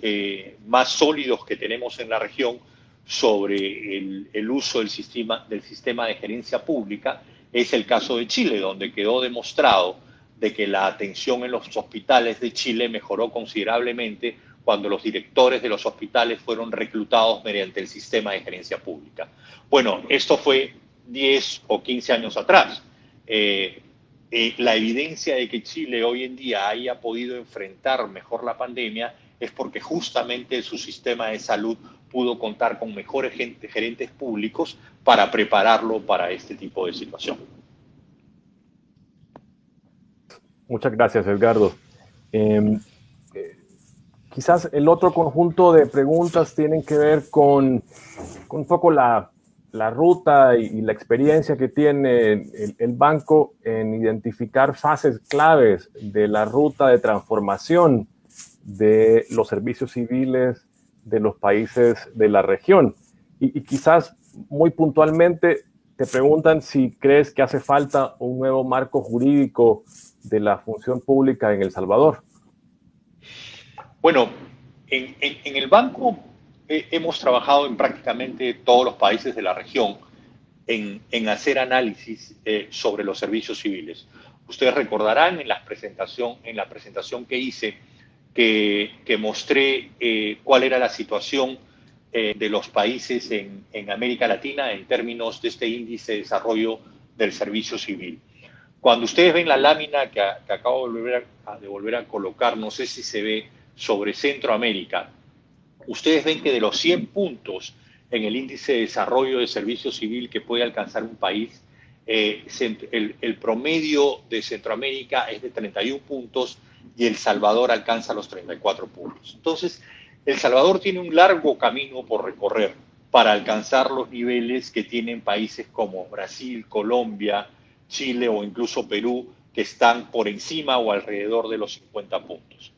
[SPEAKER 2] más sólidos que tenemos en la región sobre el uso del sistema de gerencia pública es el caso de Chile, donde quedó demostrado de que la atención en los hospitales de Chile mejoró considerablemente cuando los directores de los hospitales fueron reclutados mediante el sistema de gerencia pública. Bueno, esto fue 10 o 15 años atrás. La evidencia de que Chile hoy en día haya podido enfrentar mejor la pandemia es porque justamente su sistema de salud pudo contar con mejores gerentes públicos para prepararlo para este tipo de situación.
[SPEAKER 1] Muchas gracias, Edgardo. Quizás el otro conjunto de preguntas tienen que ver con un poco la ruta y la experiencia que tiene el banco en identificar fases claves de la ruta de transformación de los servicios civiles de los países de la región. Y quizás muy puntualmente te preguntan si crees que hace falta un nuevo marco jurídico de la función pública en El Salvador.
[SPEAKER 2] Bueno, en el banco hemos trabajado en prácticamente todos los países de la región en hacer análisis sobre los servicios civiles. Ustedes recordarán en la presentación que hice que mostré cuál era la situación de los países en América Latina en términos de este índice de desarrollo del servicio civil. Cuando ustedes ven la lámina que acabo de volver a colocar, no sé si se ve, sobre Centroamérica, ustedes ven que de los 100 puntos en el índice de desarrollo de servicio civil que puede alcanzar un país, el promedio de Centroamérica es de 31 puntos y El Salvador alcanza los 34 puntos. Entonces, El Salvador tiene un largo camino por recorrer para alcanzar los niveles que tienen países como Brasil, Colombia, Chile o incluso Perú, que están por encima o alrededor de los 50 puntos.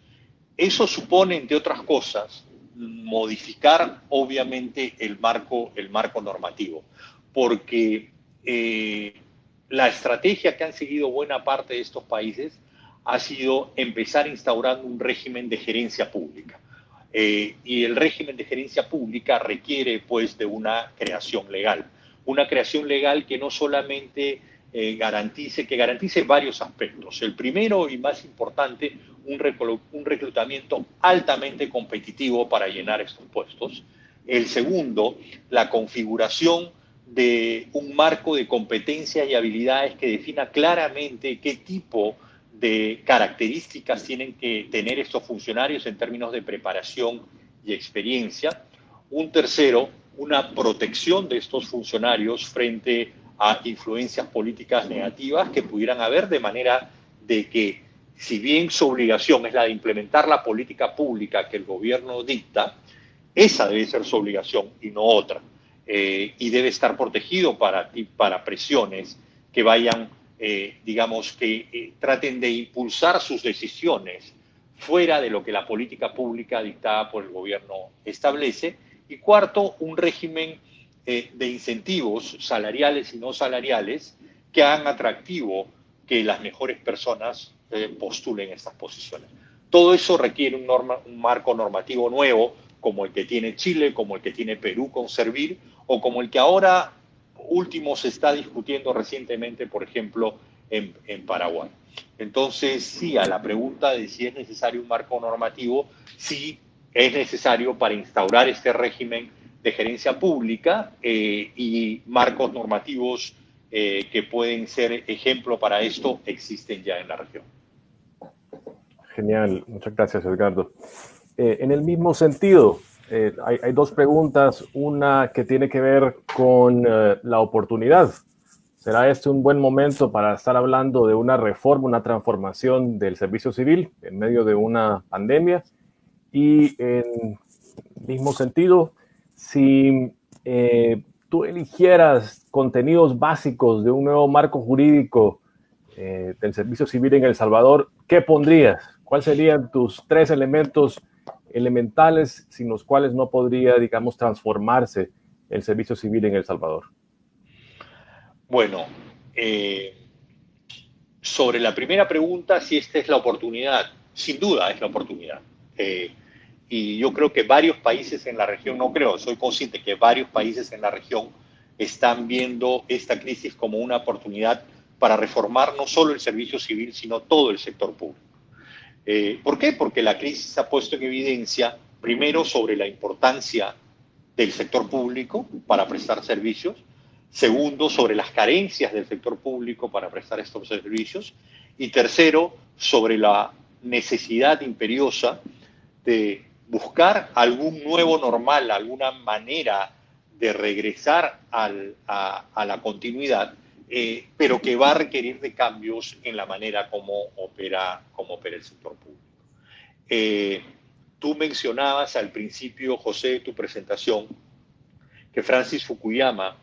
[SPEAKER 2] Eso supone, entre otras cosas, modificar obviamente el marco normativo, porque la estrategia que han seguido buena parte de estos países ha sido empezar instaurando un régimen de gerencia pública. Y el régimen de gerencia pública requiere pues de una creación legal que no solamente garantice varios aspectos. El primero y más importante, un reclutamiento altamente competitivo para llenar estos puestos. El segundo, la configuración de un marco de competencias y habilidades que defina claramente qué tipo de características tienen que tener estos funcionarios en términos de preparación y experiencia. Un tercero, una protección de estos funcionarios frente a influencias políticas negativas que pudieran haber, de manera de que, si bien su obligación es la de implementar la política pública que el gobierno dicta, esa debe ser su obligación y no otra. Y debe estar protegido para presiones que vayan, digamos, que traten de impulsar sus decisiones fuera de lo que la política pública dictada por el gobierno establece. Y cuarto, un régimen de incentivos salariales y no salariales que hagan atractivo que las mejores personas postulen estas posiciones. Todo eso requiere un marco normativo nuevo, como el que tiene Chile, como el que tiene Perú con Servir, o como el que ahora último se está discutiendo recientemente, por ejemplo, en Paraguay. Entonces, sí, a la pregunta de si es necesario un marco normativo, sí es necesario para instaurar este régimen de gerencia pública y marcos normativos que pueden ser ejemplo para esto existen ya en la región.
[SPEAKER 1] Genial, muchas gracias, Edgardo. En el mismo sentido, hay dos preguntas, una que tiene que ver con la oportunidad. ¿Será este un buen momento para estar hablando de una reforma, una transformación del servicio civil en medio de una pandemia? Y en el mismo sentido, si tú eligieras contenidos básicos de un nuevo marco jurídico del servicio civil en El Salvador, ¿qué pondrías? ¿Cuáles serían tus 3 elementos elementales sin los cuales no podría, digamos, transformarse el servicio civil en El Salvador?
[SPEAKER 2] Bueno, sobre la primera pregunta, si esta es la oportunidad, sin duda es la oportunidad. Y yo creo que varios países en la región, no creo, soy consciente que varios países en la región están viendo esta crisis como una oportunidad para reformar no solo el servicio civil, sino todo el sector público. ¿Por qué? Porque la crisis ha puesto en evidencia, primero, sobre la importancia del sector público para prestar servicios, segundo, sobre las carencias del sector público para prestar estos servicios, y tercero, sobre la necesidad imperiosa de buscar algún nuevo normal, alguna manera de regresar a la continuidad, pero que va a requerir de cambios en la manera como opera el sector público. Tú mencionabas al principio, José, de tu presentación, que Francis Fukuyama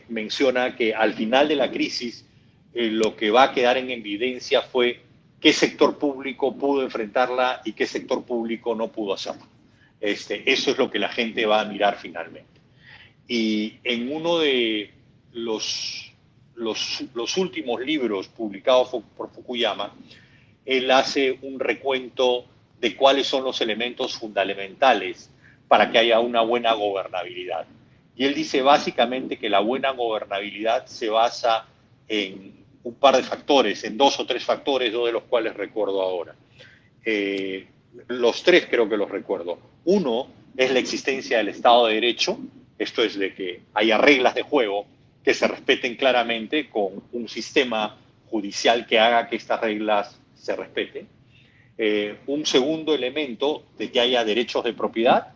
[SPEAKER 2] menciona que al final de la crisis lo que va a quedar en evidencia fue qué sector público pudo enfrentarla y qué sector público no pudo hacerlo. Eso es lo que la gente va a mirar finalmente. Y en uno de los últimos libros publicados por Fukuyama, él hace un recuento de cuáles son los elementos fundamentales para que haya una buena gobernabilidad. Y él dice básicamente que la buena gobernabilidad se basa en un par de factores, en 2 o 3 factores, 2 de los cuales recuerdo ahora. los tres creo que los recuerdo. Uno es la existencia del Estado de Derecho, esto es de que haya reglas de juego que se respeten claramente con un sistema judicial que haga que estas reglas se respeten. Un segundo elemento de que haya derechos de propiedad,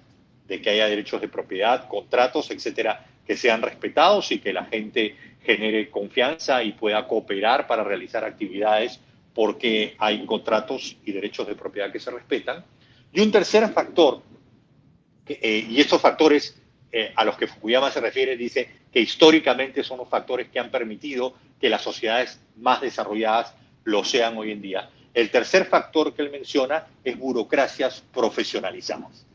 [SPEAKER 2] contratos, etcétera, que sean respetados y que la gente genere confianza y pueda cooperar para realizar actividades porque hay contratos y derechos de propiedad que se respetan. Y un tercer factor, y estos factores a los que Fukuyama se refiere, dice que históricamente son los factores que han permitido que las sociedades más desarrolladas lo sean hoy en día. El tercer factor que él menciona es burocracias profesionalizadas.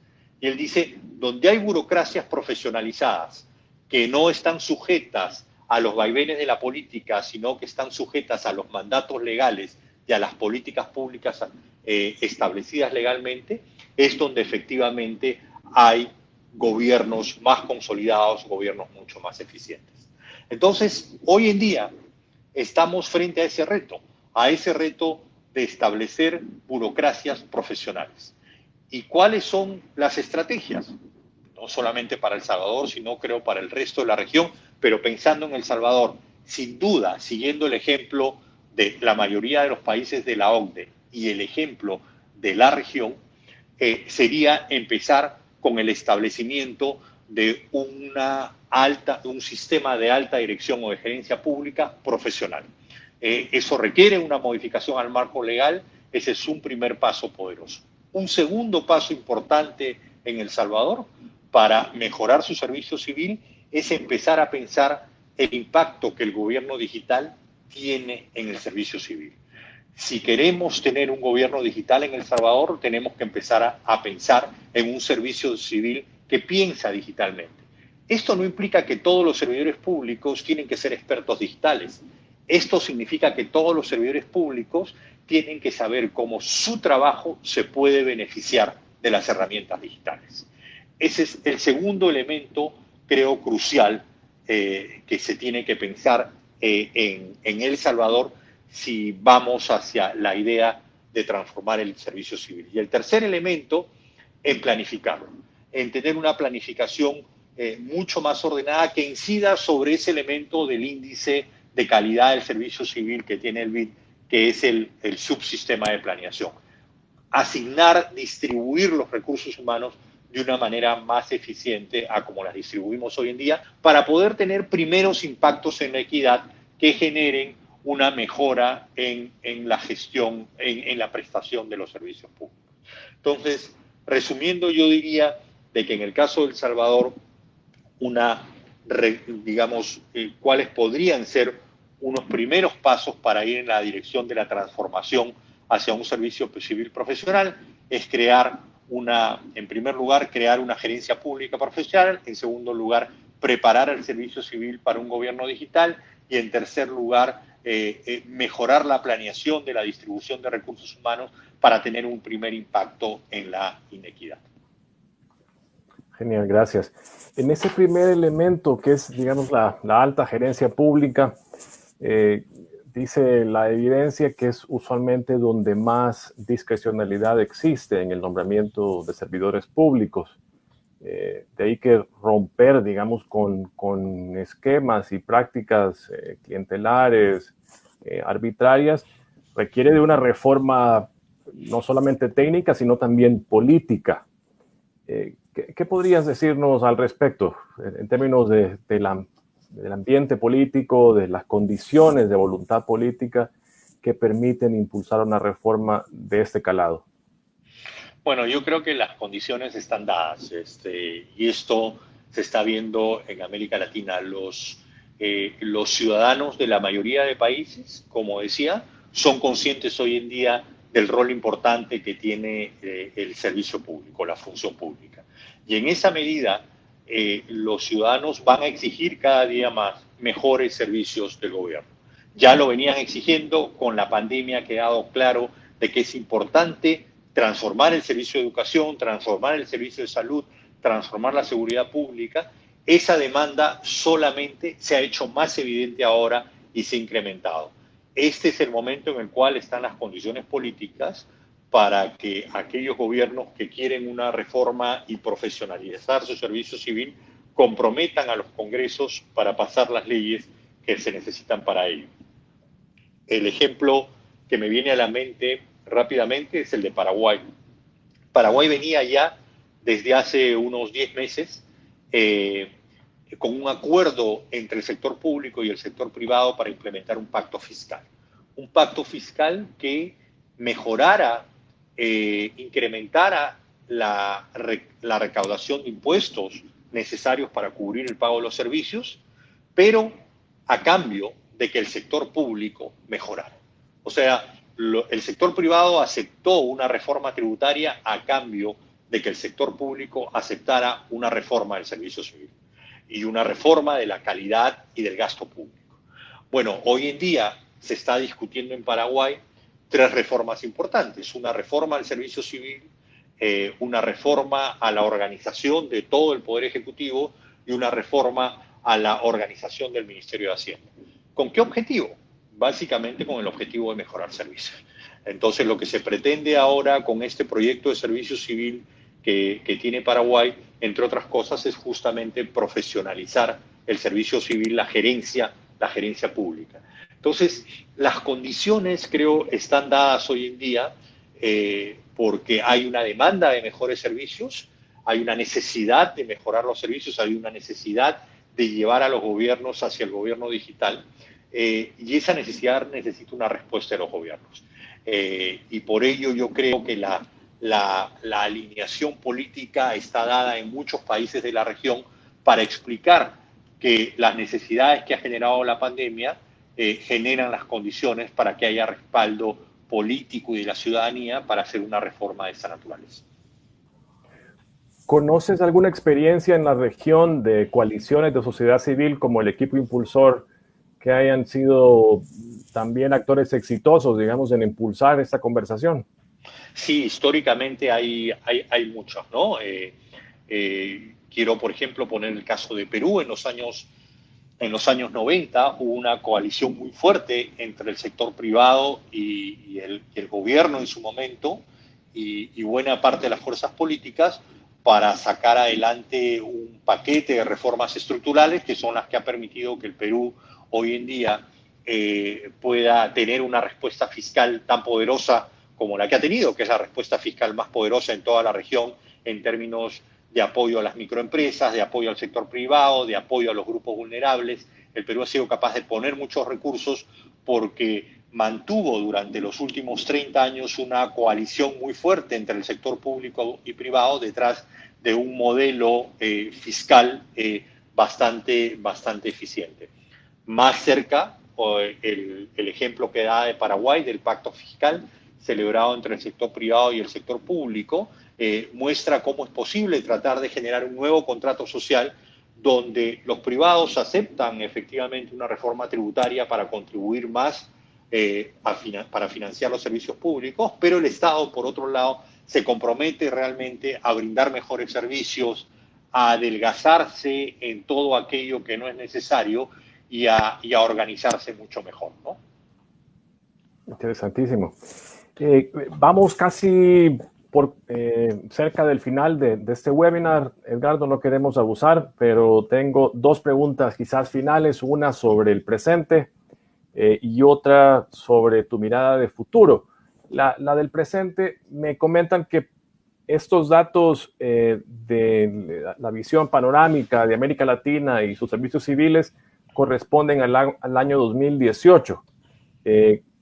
[SPEAKER 2] Y él dice, donde hay burocracias profesionalizadas que no están sujetas a los vaivenes de la política, sino que están sujetas a los mandatos legales y a las políticas públicas establecidas legalmente, es donde efectivamente hay gobiernos más consolidados, gobiernos mucho más eficientes. Entonces, hoy en día estamos frente a ese reto de establecer burocracias profesionales. ¿Y cuáles son las estrategias? No solamente para El Salvador, sino creo para el resto de la región, pero pensando en El Salvador, sin duda, siguiendo el ejemplo de la mayoría de los países de la OCDE y el ejemplo de la región, sería empezar con el establecimiento de un sistema de alta dirección o de gerencia pública profesional. Eso requiere una modificación al marco legal, ese es un primer paso poderoso. Un segundo paso importante en El Salvador para mejorar su servicio civil es empezar a pensar el impacto que el gobierno digital tiene en el servicio civil. Si queremos tener un gobierno digital en El Salvador, tenemos que empezar a pensar en un servicio civil que piensa digitalmente. Esto no implica que todos los servidores públicos tienen que ser expertos digitales. Esto significa que todos los servidores públicos tienen que saber cómo su trabajo se puede beneficiar de las herramientas digitales. Ese es el segundo elemento, creo, crucial que se tiene que pensar en El Salvador si vamos hacia la idea de transformar el servicio civil. Y el tercer elemento, en planificarlo, en tener una planificación mucho más ordenada que incida sobre ese elemento del índice de calidad del servicio civil que tiene el BID, que es el subsistema de planeación. Asignar, distribuir los recursos humanos de una manera más eficiente a como las distribuimos hoy en día, para poder tener primeros impactos en la equidad que generen una mejora en la gestión, en la prestación de los servicios públicos. Entonces, resumiendo, yo diría de que en el caso de El Salvador, cuáles podrían ser unos primeros pasos para ir en la dirección de la transformación hacia un servicio civil profesional, es en primer lugar, crear una gerencia pública profesional, en segundo lugar, preparar el servicio civil para un gobierno digital y en tercer lugar, mejorar la planeación de la distribución de recursos humanos para tener un primer impacto en la inequidad.
[SPEAKER 1] Genial, gracias. En ese primer elemento, que es, digamos, la alta gerencia pública, dice la evidencia que es usualmente donde más discrecionalidad existe en el nombramiento de servidores públicos. De ahí que romper, digamos, con esquemas y prácticas clientelares, arbitrarias, requiere de una reforma no solamente técnica, sino también política. ¿Qué podrías decirnos al respecto en términos del ambiente político, de las condiciones de voluntad política que permiten impulsar una reforma de este calado?
[SPEAKER 2] Bueno, yo creo que las condiciones están dadas y esto se está viendo en América Latina. Los ciudadanos de la mayoría de países, como decía, son conscientes hoy en día del rol importante que tiene el servicio público, la función pública. Y en esa medida, los ciudadanos van a exigir cada día más mejores servicios del gobierno. Ya lo venían exigiendo, con la pandemia ha quedado claro de que es importante transformar el servicio de educación, transformar el servicio de salud, transformar la seguridad pública. Esa demanda solamente se ha hecho más evidente ahora y se ha incrementado. Este es el momento en el cual están las condiciones políticas para que aquellos gobiernos que quieren una reforma y profesionalizar su servicio civil comprometan a los congresos para pasar las leyes que se necesitan para ello. El ejemplo que me viene a la mente rápidamente es el de Paraguay. Paraguay venía ya desde hace unos 10 meses con un acuerdo entre el sector público y el sector privado para implementar un pacto fiscal. Un pacto fiscal que mejorara, incrementara la recaudación de impuestos necesarios para cubrir el pago de los servicios, pero a cambio de que el sector público mejorara. O sea, el sector privado aceptó una reforma tributaria a cambio de que el sector público aceptara una reforma del servicio civil y una reforma de la calidad y del gasto público. Bueno, hoy en día se está discutiendo en Paraguay 3 reformas importantes. Una reforma al servicio civil, una reforma a la organización de todo el Poder Ejecutivo y una reforma a la organización del Ministerio de Hacienda. ¿Con qué objetivo? Básicamente con el objetivo de mejorar servicios. Entonces, lo que se pretende ahora con este proyecto de servicio civil que tiene Paraguay, entre otras cosas, es justamente profesionalizar el servicio civil, la gerencia pública. Entonces, las condiciones, creo, están dadas hoy en día porque hay una demanda de mejores servicios, hay una necesidad de mejorar los servicios, hay una necesidad de llevar a los gobiernos hacia el gobierno digital, y esa necesidad necesita una respuesta de los gobiernos. Y por ello yo creo que la alineación política está dada en muchos países de la región para explicar que las necesidades que ha generado la pandemia generan las condiciones para que haya respaldo político y de la ciudadanía para hacer una reforma de esta naturaleza.
[SPEAKER 1] ¿Conoces alguna experiencia en la región de coaliciones de sociedad civil como el equipo impulsor que hayan sido también actores exitosos, digamos, en impulsar esta conversación?
[SPEAKER 2] Sí, históricamente hay muchos, ¿no? Quiero, por ejemplo, poner el caso de Perú. En los años 90 hubo una coalición muy fuerte entre el sector privado y el gobierno en su momento y buena parte de las fuerzas políticas para sacar adelante un paquete de reformas estructurales que son las que ha permitido que el Perú hoy en día pueda tener una respuesta fiscal tan poderosa como la que ha tenido, que es la respuesta fiscal más poderosa en toda la región en términos de apoyo a las microempresas, de apoyo al sector privado, de apoyo a los grupos vulnerables. El Perú ha sido capaz de poner muchos recursos porque mantuvo durante los últimos 30 años una coalición muy fuerte entre el sector público y privado detrás de un modelo fiscal bastante eficiente. Más cerca, el ejemplo que da de Paraguay, del pacto fiscal celebrado entre el sector privado y el sector público, muestra cómo es posible tratar de generar un nuevo contrato social donde los privados aceptan efectivamente una reforma tributaria para contribuir más para financiar los servicios públicos, pero el Estado, por otro lado, se compromete realmente a brindar mejores servicios, a adelgazarse en todo aquello que no es necesario y a organizarse mucho mejor, ¿no?
[SPEAKER 1] Interesantísimo. Vamos casi por cerca del final de este webinar. Edgardo, no queremos abusar, pero tengo 2 preguntas quizás finales, una sobre el presente y otra sobre tu mirada de futuro. La del presente, me comentan que estos datos de la visión panorámica de América Latina y sus servicios civiles corresponden al año 2018.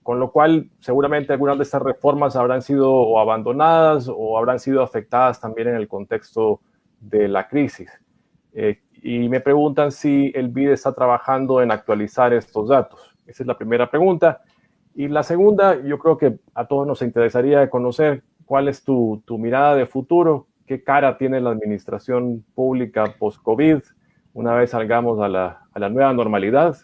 [SPEAKER 1] Con lo cual, seguramente algunas de estas reformas habrán sido o abandonadas o habrán sido afectadas también en el contexto de la crisis. Y me preguntan si el BID está trabajando en actualizar estos datos. Esa es la primera pregunta. Y la segunda, yo creo que a todos nos interesaría conocer cuál es tu mirada de futuro, qué cara tiene la administración pública post-COVID, una vez salgamos a la nueva normalidad.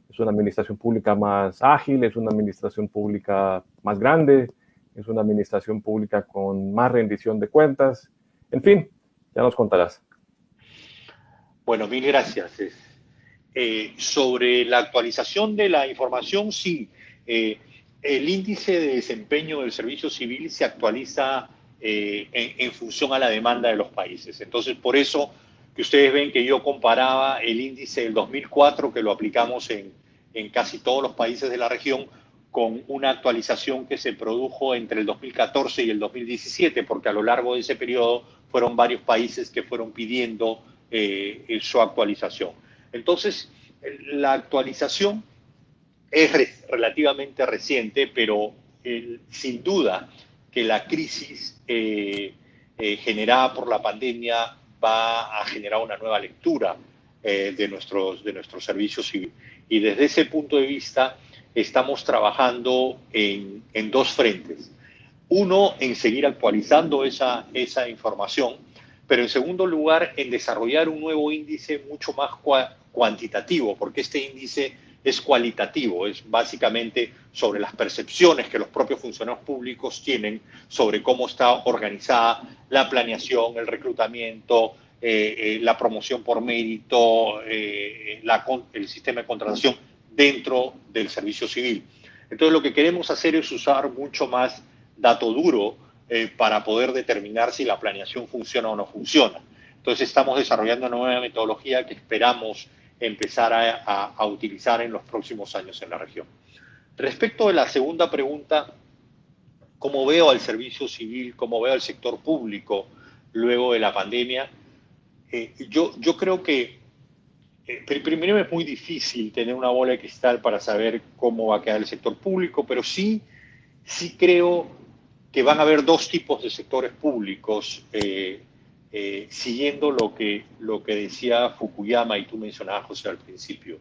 [SPEAKER 1] Es una administración pública más ágil, es una administración pública más grande, es una administración pública con más rendición de cuentas. En fin, ya nos contarás.
[SPEAKER 2] Bueno, mil gracias. Sobre la actualización de la información, sí. el índice de desempeño del servicio civil se actualiza en función a la demanda de los países. Entonces, por eso que ustedes ven que yo comparaba el índice del 2004, que lo aplicamos en casi todos los países de la región, con una actualización que se produjo entre el 2014 y el 2017, porque a lo largo de ese periodo fueron varios países que fueron pidiendo su actualización. Entonces, la actualización es relativamente reciente, pero sin duda que la crisis generada por la pandemia va a generar una nueva lectura de nuestro servicio civil. Y desde ese punto de vista estamos trabajando en dos frentes. Uno, en seguir actualizando esa información, pero en segundo lugar, en desarrollar un nuevo índice mucho más cuantitativo, porque este índice es cualitativo, es básicamente sobre las percepciones que los propios funcionarios públicos tienen sobre cómo está organizada la planeación, el reclutamiento, la promoción por mérito, el sistema de contratación dentro del servicio civil. Entonces, lo que queremos hacer es usar mucho más dato duro para poder determinar si la planeación funciona o no funciona. Entonces, estamos desarrollando una nueva metodología que esperamos empezar a utilizar en los próximos años en la región. Respecto de la segunda pregunta, ¿cómo veo al servicio civil, cómo veo al sector público luego de la pandemia? Yo creo que primero es muy difícil tener una bola de cristal para saber cómo va a quedar el sector público, pero sí creo que van a haber dos tipos de sectores públicos, siguiendo lo que decía Fukuyama y tú mencionabas, José, al principio.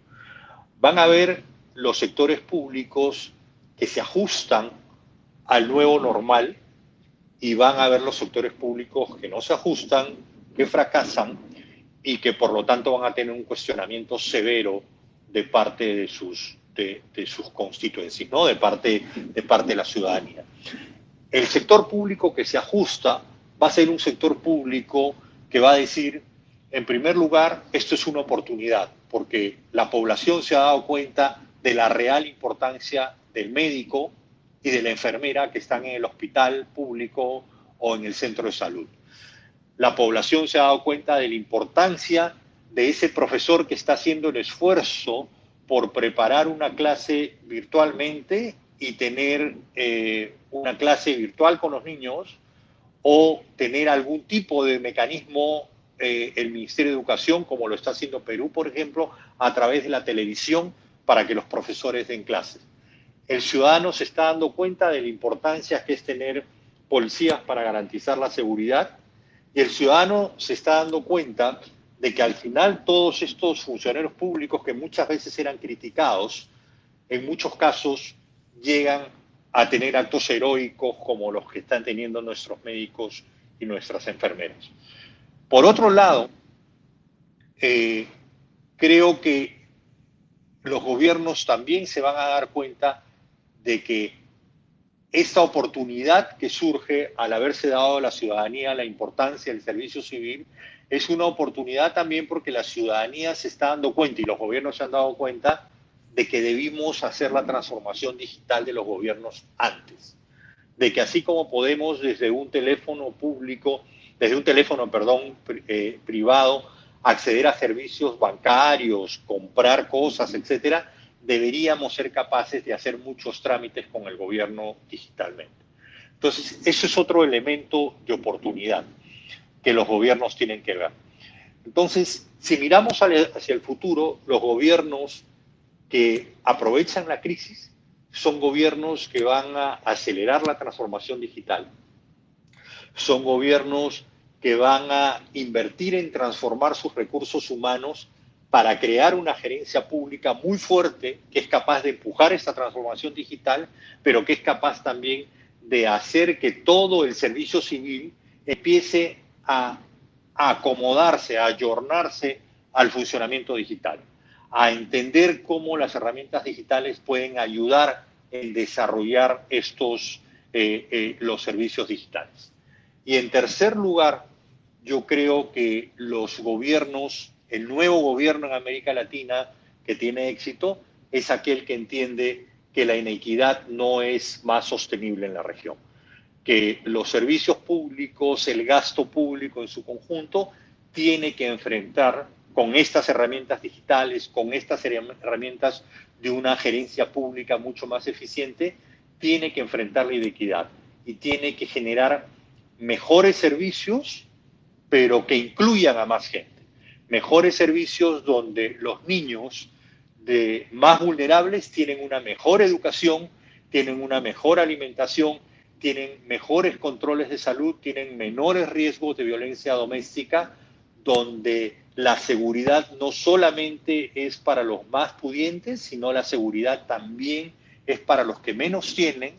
[SPEAKER 2] Van a haber los sectores públicos que se ajustan al nuevo normal y van a haber los sectores públicos que no se ajustan, que fracasan y que por lo tanto van a tener un cuestionamiento severo de parte de sus constituencias, ¿no? de parte de la ciudadanía. El sector público que se ajusta va a ser un sector público que va a decir, en primer lugar, esto es una oportunidad, porque la población se ha dado cuenta de la real importancia del médico y de la enfermera que están en el hospital público o en el centro de salud. La población se ha dado cuenta de la importancia de ese profesor que está haciendo el esfuerzo por preparar una clase virtualmente y tener una clase virtual con los niños o tener algún tipo de mecanismo el Ministerio de Educación, como lo está haciendo Perú, por ejemplo, a través de la televisión para que los profesores den clases. El ciudadano se está dando cuenta de la importancia que es tener policías para garantizar la seguridad y el ciudadano se está dando cuenta de que al final todos estos funcionarios públicos que muchas veces eran criticados, en muchos casos llegan a tener actos heroicos como los que están teniendo nuestros médicos y nuestras enfermeras. Por otro lado, creo que los gobiernos también se van a dar cuenta de que esta oportunidad que surge al haberse dado a la ciudadanía la importancia del servicio civil es una oportunidad también porque la ciudadanía se está dando cuenta y los gobiernos se han dado cuenta de que debimos hacer la transformación digital de los gobiernos antes. De que así como podemos desde un teléfono público, desde un teléfono, privado, acceder a servicios bancarios, comprar cosas, etcétera, deberíamos ser capaces de hacer muchos trámites con el gobierno digitalmente. Entonces, eso es otro elemento de oportunidad que los gobiernos tienen que ver. Entonces, si miramos hacia el futuro, los gobiernos que aprovechan la crisis son gobiernos que van a acelerar la transformación digital. Son gobiernos que van a invertir en transformar sus recursos humanos para crear una gerencia pública muy fuerte que es capaz de empujar esta transformación digital, pero que es capaz también de hacer que todo el servicio civil empiece a acomodarse, a ayornarse al funcionamiento digital, a entender cómo las herramientas digitales pueden ayudar en desarrollar los servicios digitales. Y en tercer lugar, yo creo que los gobiernos, el nuevo gobierno en América Latina que tiene éxito, es aquel que entiende que la inequidad no es más sostenible en la región, que los servicios públicos, el gasto público en su conjunto, tiene que enfrentar con estas herramientas digitales, con estas herramientas de una gerencia pública mucho más eficiente, tiene que enfrentar la inequidad y tiene que generar mejores servicios, pero que incluyan a más gente. Mejores servicios donde los niños de más vulnerables tienen una mejor educación, tienen una mejor alimentación, tienen mejores controles de salud, tienen menores riesgos de violencia doméstica, donde la seguridad no solamente es para los más pudientes, sino la seguridad también es para los que menos tienen,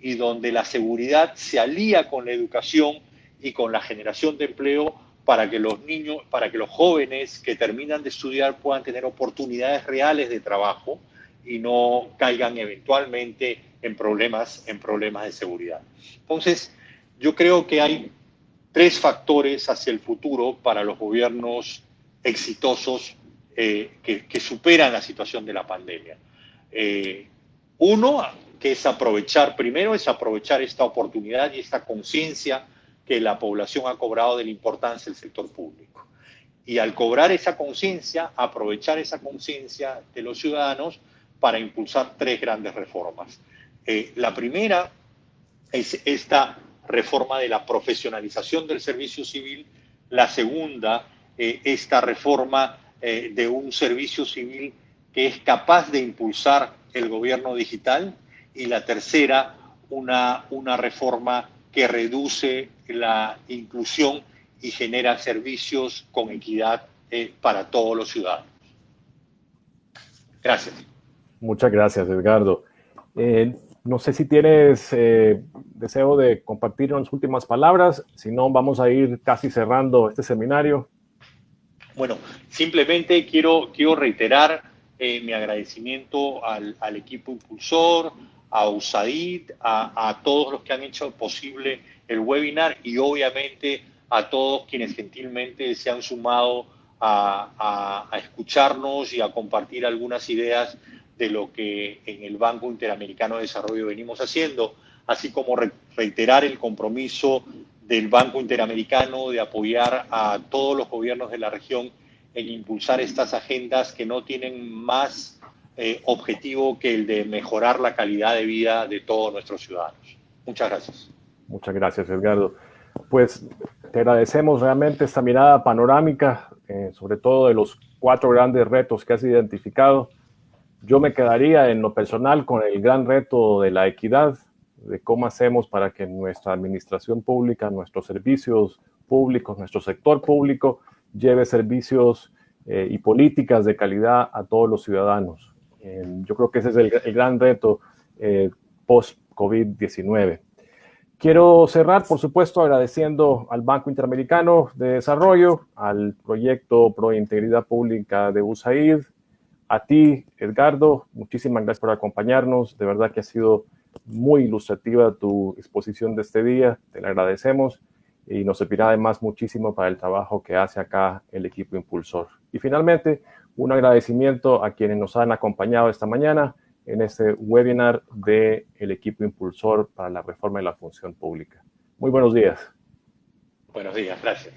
[SPEAKER 2] y donde la seguridad se alía con la educación y con la generación de empleo para que los niños, para que los jóvenes que terminan de estudiar puedan tener oportunidades reales de trabajo y no caigan eventualmente en problemas de seguridad. Entonces, yo creo que hay tres factores hacia el futuro para los gobiernos exitosos que superan la situación de la pandemia. Uno, que es aprovechar esta oportunidad y esta conciencia que la población ha cobrado de la importancia del sector público. Y al cobrar esa conciencia, aprovechar esa conciencia de los ciudadanos para impulsar tres grandes reformas. La primera es esta reforma de la profesionalización del servicio civil. La segunda, esta reforma de un servicio civil que es capaz de impulsar el gobierno digital. Y la tercera, una reforma que reduce la inclusión y genera servicios con equidad para todos los ciudadanos. Gracias.
[SPEAKER 1] Muchas gracias, Edgardo. No sé si tienes deseo de compartir unas últimas palabras, si no vamos a ir casi cerrando este seminario.
[SPEAKER 2] Bueno, simplemente quiero reiterar mi agradecimiento al equipo impulsor, a USAID, a todos los que han hecho posible el webinar y obviamente a todos quienes gentilmente se han sumado a escucharnos y a compartir algunas ideas de lo que en el Banco Interamericano de Desarrollo venimos haciendo, así como reiterar el compromiso del Banco Interamericano de apoyar a todos los gobiernos de la región en impulsar estas agendas que no tienen más objetivo que el de mejorar la calidad de vida de todos nuestros ciudadanos. Muchas gracias.
[SPEAKER 1] Muchas gracias, Edgardo. Pues te agradecemos realmente esta mirada panorámica, sobre todo de los 4 grandes retos que has identificado. Yo me quedaría en lo personal con el gran reto de la equidad, de cómo hacemos para que nuestra administración pública, nuestros servicios públicos, nuestro sector público lleve servicios y políticas de calidad a todos los ciudadanos. Yo creo que ese es el gran reto post-COVID-19. Quiero cerrar, por supuesto, agradeciendo al Banco Interamericano de Desarrollo, al proyecto Pro Integridad Pública de USAID, a ti, Edgardo, muchísimas gracias por acompañarnos. De verdad que ha sido muy ilustrativa tu exposición de este día, te la agradecemos y nos servirá además muchísimo para el trabajo que hace acá el equipo impulsor. Y finalmente, un agradecimiento a quienes nos han acompañado esta mañana en este webinar del equipo impulsor para la reforma de la función pública. Muy buenos días.
[SPEAKER 2] Buenos días, gracias.